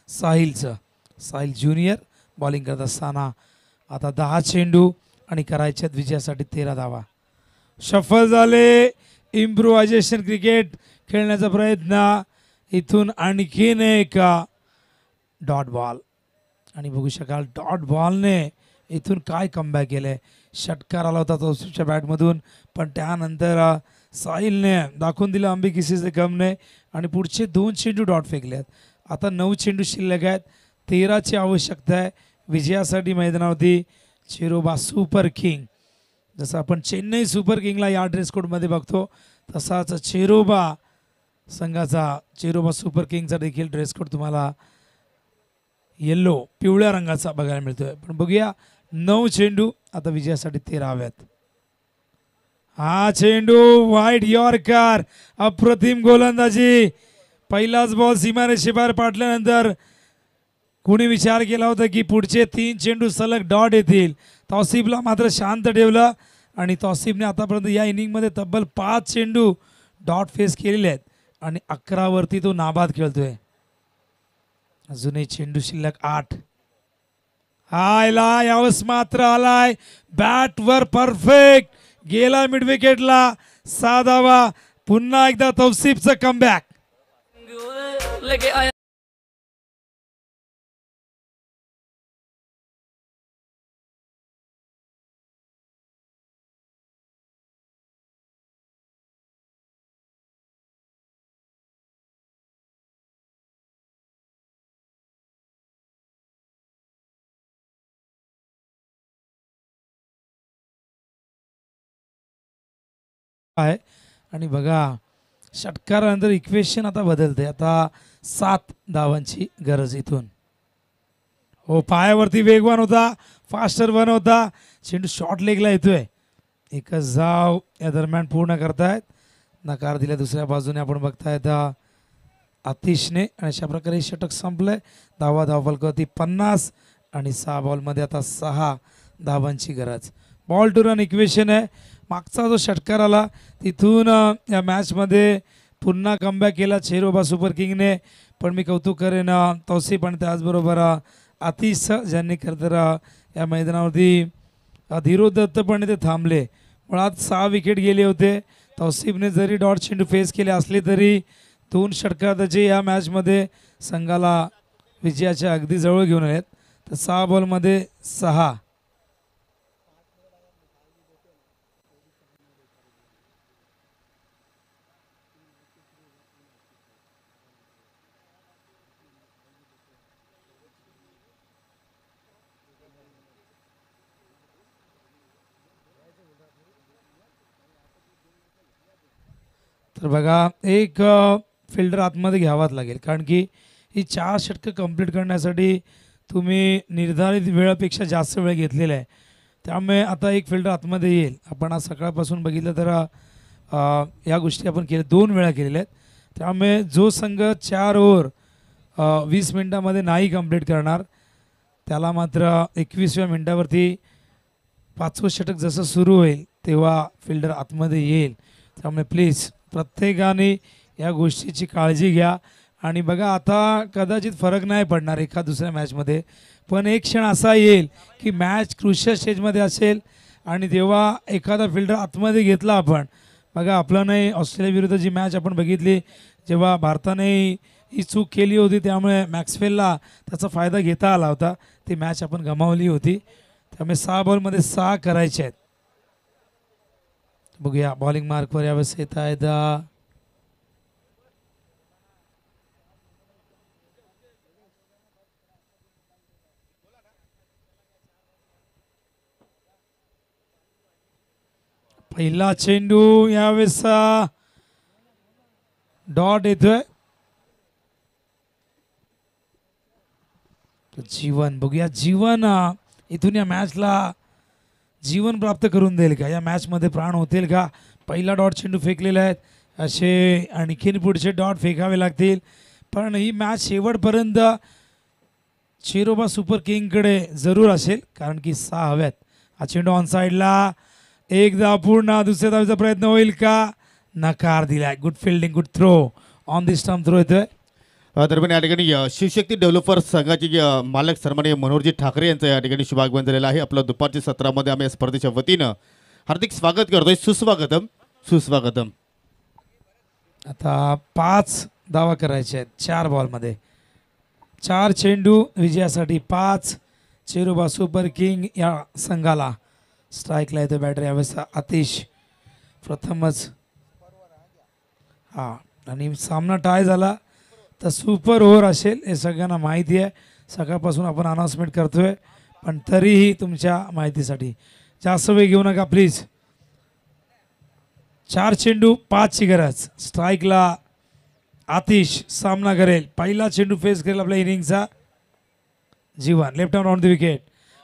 साहिलचं. साहिल ज्युनियर बॉलिंग करत असताना आता 10 चेंडू आणि करायचे आहेत विजयासाठी 13 धावा. शफल झाले. इम्प्रोव्हायझेशन क्रिकेट खेळण्याचा प्रयत्न. इथून आणखीन एक डॉट बॉल आणि बघू शकाल डॉट बॉलने इथून काय कमबॅक केलंय. षटकार आला होता तौसिफच्या बॅटमधून, पण त्यानंतर साहिलने दाखवून दिलं आंबे किसीचे कमने आणि पुढचे 2 चेंडू डॉट फेकले आहेत. आता 9 चेंडू शिल्लक आहेत. 13ची आवश्यकता आहे विजयासाठी मैदानावरती. चिरोबा सुपर किंग, जसं आपण चेन्नई सुपर किंगला या ड्रेस कोडमध्ये बघतो तसाच चिरोबा संघाचा, चिरोबा सुपर किंगचा देखील ड्रेस कोड तुम्हाला येल्लो पिवळ्या रंगाचा बघायला मिळतोय. पण बघूया 9 चेंडू आता विजयासाठी 13 हव्यात. हा चेंडू वाईट यॉर्कर, अप्रतिम गोलंदाजी. पहिलाच बॉल सीमारेषेबाहेर पाडल्यानंतर कुणी विचार केला होता की पुढचे 3 चेंडू सलग डॉट येतील. तौसिफला मात्र शांत ठेवलं आणि तौसिफने आतापर्यंत या इनिंगमध्ये तब्बल 5 चेंडू डॉट फेस केलेले आहेत आणि 11 वरती तो नाबाद खेळतोय. अजूनही चेंडू शिल्लक 8. आयला यावेळेस मात्र आलाय बॅटवर परफेक्ट गेला मिड विकेटला. 6 धावा. पुन्हा एकदा तौसिफचं कमबॅक. आहे आणि बघा षटकारानंतर इक्वेशन आता बदलते. आता 7 धावांची गरज इथून. हो, पायावरती वेगवान होता, फास्टर वन होता. चेंडू शॉर्ट लेगला येतोय. एकच धाव या दरम्यान पूर्ण करतायत. नकार दिला दुसऱ्या बाजूने आपण बघतायत आतिशने आणि अशा प्रकारे षटक संपलंय. धावफलकावरती 50 आणि 6 बॉलमध्ये आता 6 धावांची गरज. बॉल टू रन इक्वेशन आहे. मागचा जो षटकार आला तिथून या मॅचमध्ये पुन्हा कमबॅक केला चिरोबा सुपर किंगने. पण मी कौतुक करेन तौसिफ आणि त्याचबरोबर आतिश ज्यांनी खरं तर या मैदानावरती धीरोज दत्त पण ते थांबले. मुळात 6 विकेट गेले होते. तौसिफने जरी डॉट चेंडू फेस केले असले तरी 2 षटकार त्याचे या मॅचमध्ये संघाला विजयाच्या अगदी जवळ घेऊन आलेत. तर 6 बॉलमध्ये 6. तर बघा एक फिल्डर आतमध्ये घ्यावाच लागेल, कारण की ही 4 षटकं कंप्लीट करण्यासाठी तुम्ही निर्धारित वेळेपेक्षा जास्त वेळ घेतलेला आहे. त्यामुळे आता एक फिल्डर आतमध्ये येईल. आपण आज सकाळपासून बघितलं तर या गोष्टी आपण केल्या 2 वेळा केलेल्या आहेत. त्यामुळे जो संघ 4 ओव्हर 20 मिनिटामध्ये नाही कंप्लीट करणार त्याला मात्र 21व्या मिनिटावरती 5वं षटक जसं सुरू होईल तेव्हा फिल्डर आतमध्ये येईल. त्यामुळे प्लीज प्रत्येकाने या गोष्टीची काळजी घ्या. आणि बघा आता कदाचित फरक नाही पडणार एका दुसऱ्या मॅचमध्ये, पण एक क्षण असा येईल की मॅच क्रुशियल स्टेजमध्ये असेल आणि तेव्हा एखादा फिल्डर आतमध्ये घेतला आपण. बघा आपलं नाही ऑस्ट्रेलिया विरुद्ध जी मॅच आपण बघितली जेव्हा भारताने ही चूक केली होती त्यामुळे मॅक्सवेलला त्याचा फायदा घेता आला होता. ती मॅच आपण गमावली होती. त्यामुळे 6 बॉलमध्ये 6 करायचे आहेत. बघूया बॉलिंग मार्कवर यावेळेस येत आहेत पहिला चेंडू यावेळेस डॉट येतोय. जीवन बघूया जीवन इथून या मॅचला जीवन प्राप्त करून देईल का, या मॅचमध्ये प्राण होतील का. पहिला डॉट चेंडू फेकलेला आहेत, असे आणखीन पुढचे डॉट फेकावे लागतील. पण ही मॅच शेवटपर्यंत चिरोबा सुपर किंगकडे जरूर असेल, कारण की 6 हव्यात. हा चेंडू ऑन साईडला एकदा पूर्ण दुसऱ्या धावेचा प्रयत्न होईल का, नकार दिलाय. Good fielding, good throw, on the stump throw येतोय. दरम्यान या ठिकाणी शिवशक्ती डेव्हलपर्स संघाचे मालक सन्माननीय मनोहरजी ठाकरे यांचं या ठिकाणी शुभागमन झालेलं आहे. आपलं दुपारच्या सत्रामध्ये आम्ही या स्पर्धेच्या वतीनं हार्दिक स्वागत करतोय. सुस्वागतम सुस्वागतम. आता 5 धावा करायचे आहेत 4 बॉलमध्ये. 4 चेंडू विजयासाठी 5. चिरोबा सुपर किंग या संघाला स्ट्राईकला येतो बॅटर यावेळेस आतिश प्रथमच. हा आणि सामना टाय झाला तर सुपर ओव्हर असेल हे सगळ्यांना माहिती आहे. सकाळपासून आपण अनाउन्समेंट करतोय, पण तरीही तुमच्या माहितीसाठी जास्त वेळ घेऊ नका प्लीज. 4 चेंडू 5ची गरज. स्ट्राईकला आतिश सामना करेल. पहिला चेंडू फेस करेल आपल्या इनिंगचा Jeevan. Left arm round the wicket.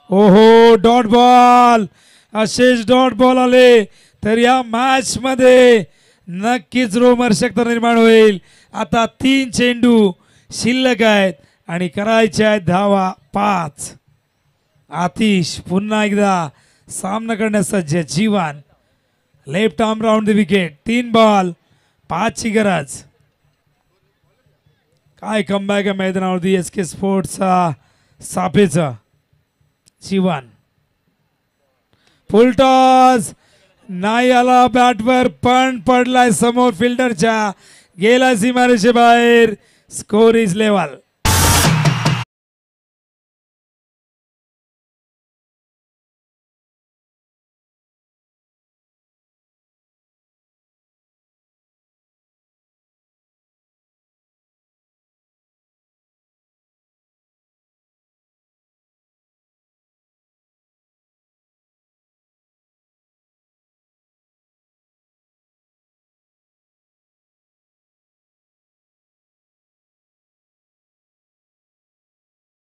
ओहो डॉट बॉल. असेच डॉट बॉल आले तर या मॅच मध्ये नक्कीच रोमहर्षकता निर्माण होईल. आता 3 चेंडू शिल्लक आहेत आणि करायचे आहेत धावा 5. आतिश पुन्हा एकदा सामना करण्यास सज्ज. Jeevan left arm round the wicket. 3 ball 5ची गरज. काय कमबॅक आहे मैदानावरती SK स्पोर्ट्सचा सापेचा. जीवन फुलटॉस नाही आला बॅटवर, पण पडलाय समोर फिल्डरच्या, गेला सीमारेषे बाहेर. Score is level.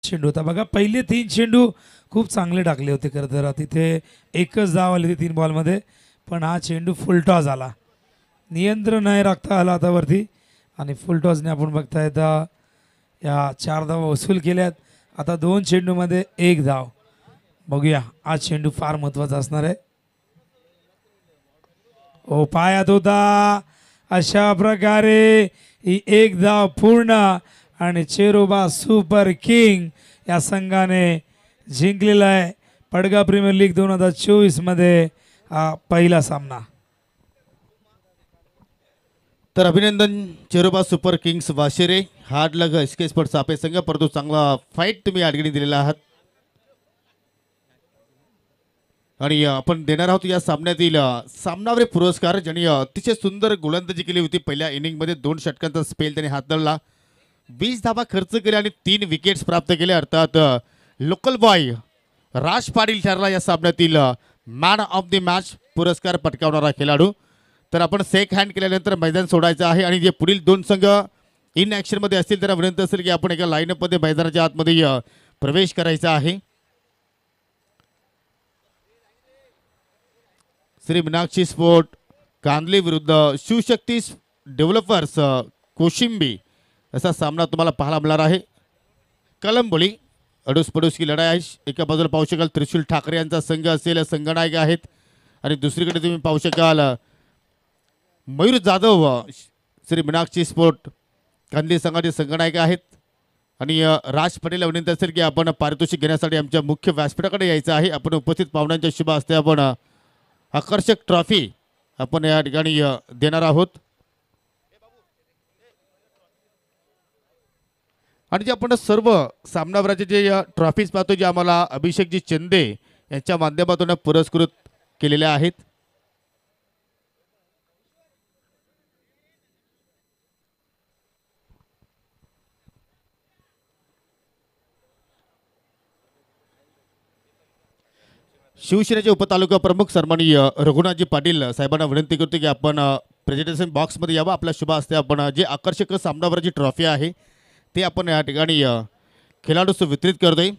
चेंडू होता बघा. पहिले 3 चेंडू खूप चांगले टाकले होते खरं तर. तिथे एकच धाव आली होती 3 बॉलमध्ये, पण हा चेंडू फुलटॉस आला. नियंत्रण नाही राखता आला आता वरती आणि फुलटॉसने आपण बघता येता या 4 धावा वसूल केल्यात. आता 2 चेंडूमध्ये 1 धाव. बघूया हा चेंडू फार महत्त्वाचा असणार आहे. ओ पायात होता. अशा प्रकारे ही 1 धाव पूर्ण आणि चिरोबा सुपर किंग या संघाने जिंकलेला आहे पडगा प्रीमियर लीग 2024 मध्ये हा पहिला सामना. तर अभिनंदन चिरोबा सुपर किंग्स वाशेरे. हार्ड लग SK स्पोर्ट्स सापे संघ, परंतु चांगला फाईट तुम्ही या ठिकाणी दिलेला आहात. आणि आपण देणार आहोत या सामन्यातील सामनावीर पुरस्कार, ज्यांनी अतिशय सुंदर गोलंदाजी केली होती. पहिल्या इनिंगमध्ये 2 षटकांचा स्पेल त्यांनी हाताळला, 20 धावा खर्च केले आणि 3 विकेट्स प्राप्त केले. अर्थात लोकल बॉय राज पाटील ठरला या सामन्यातील मॅन ऑफ द मॅच पुरस्कार पटकावणारा खेळाडू. तर आपण शेक हँड केल्यानंतर मैदान सोडायचं आहे आणि जे पुढील 2 संघ इन ॲक्शनमध्ये असतील त्यांना विनंती असेल की आपण एका लाईनअपमध्ये मैदानाच्या आतमध्ये प्रवेश करायचा आहे. श्री मीनाक्षी स्पोर्ट कांदली विरुद्ध शिवशक्ती डेव्हलपर्स कोशिंबी असा सामना तुम्हाला पाहायला मिळणार आहे. कलंबोली अडूस पडूस की लढाई आहे. एका बाजूला पाहू शकाल त्रिशूल ठाकरे यांचा संघ असेल, संघनायक आहेत आणि दुसरीकडे तुम्ही पाहू शकाल मयूर जाधव श्री मीनाक्षी स्पोर्ट कांदली संघाचे संघनायक आहेत. आणि राज पटेलला विनंती असेल की आपण पारितोषिक घेण्यासाठी आमच्या मुख्य व्यासपीठाकडे यायचं आहे. आपण उपस्थित पाहुण्यांच्या शुभ हस्ते आपण आकर्षक ट्रॉफी आपण या ठिकाणी देणार आहोत. आणि जे आपण सर्व सामनावीराचे जे ट्रॉफीज पाहतो, जे आम्हाला अभिषेकजी चंदे यांच्या माध्यमातून पुरस्कृत केलेल्या आहेत. शिवसेनेचे उपतालुका प्रमुख सन्माननीय रघुनाथजी पाटील साहेबांना विनंती करतो की आपण प्रेझेंटेशन बॉक्समध्ये यावं. आपल्या शुभ हस्ते आपण जे आकर्षक सामनावीराची ट्रॉफी आहे ते आपण या ठिकाणी खेळाडूस वितरित करतोय.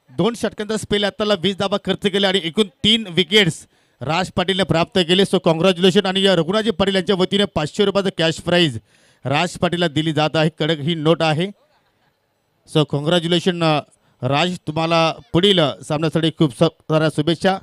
2 षटकांचा स्पेल आताला 20 धावा खर्च केले आणि एकूण 3 विकेट्स राज पाटीलने प्राप्त केले. So congratulation. आणि रघुनाथजी पाटील यांच्या वतीने 500 रुपयाचं कॅश प्राईज राज पाटीलला दिली जात आहे. कडक ही नोट आहे. सो कॉंग्रॅच्युलेशन राज, तुम्हाला पुढील सामन्यासाठी खूप साऱ्या शुभेच्छा.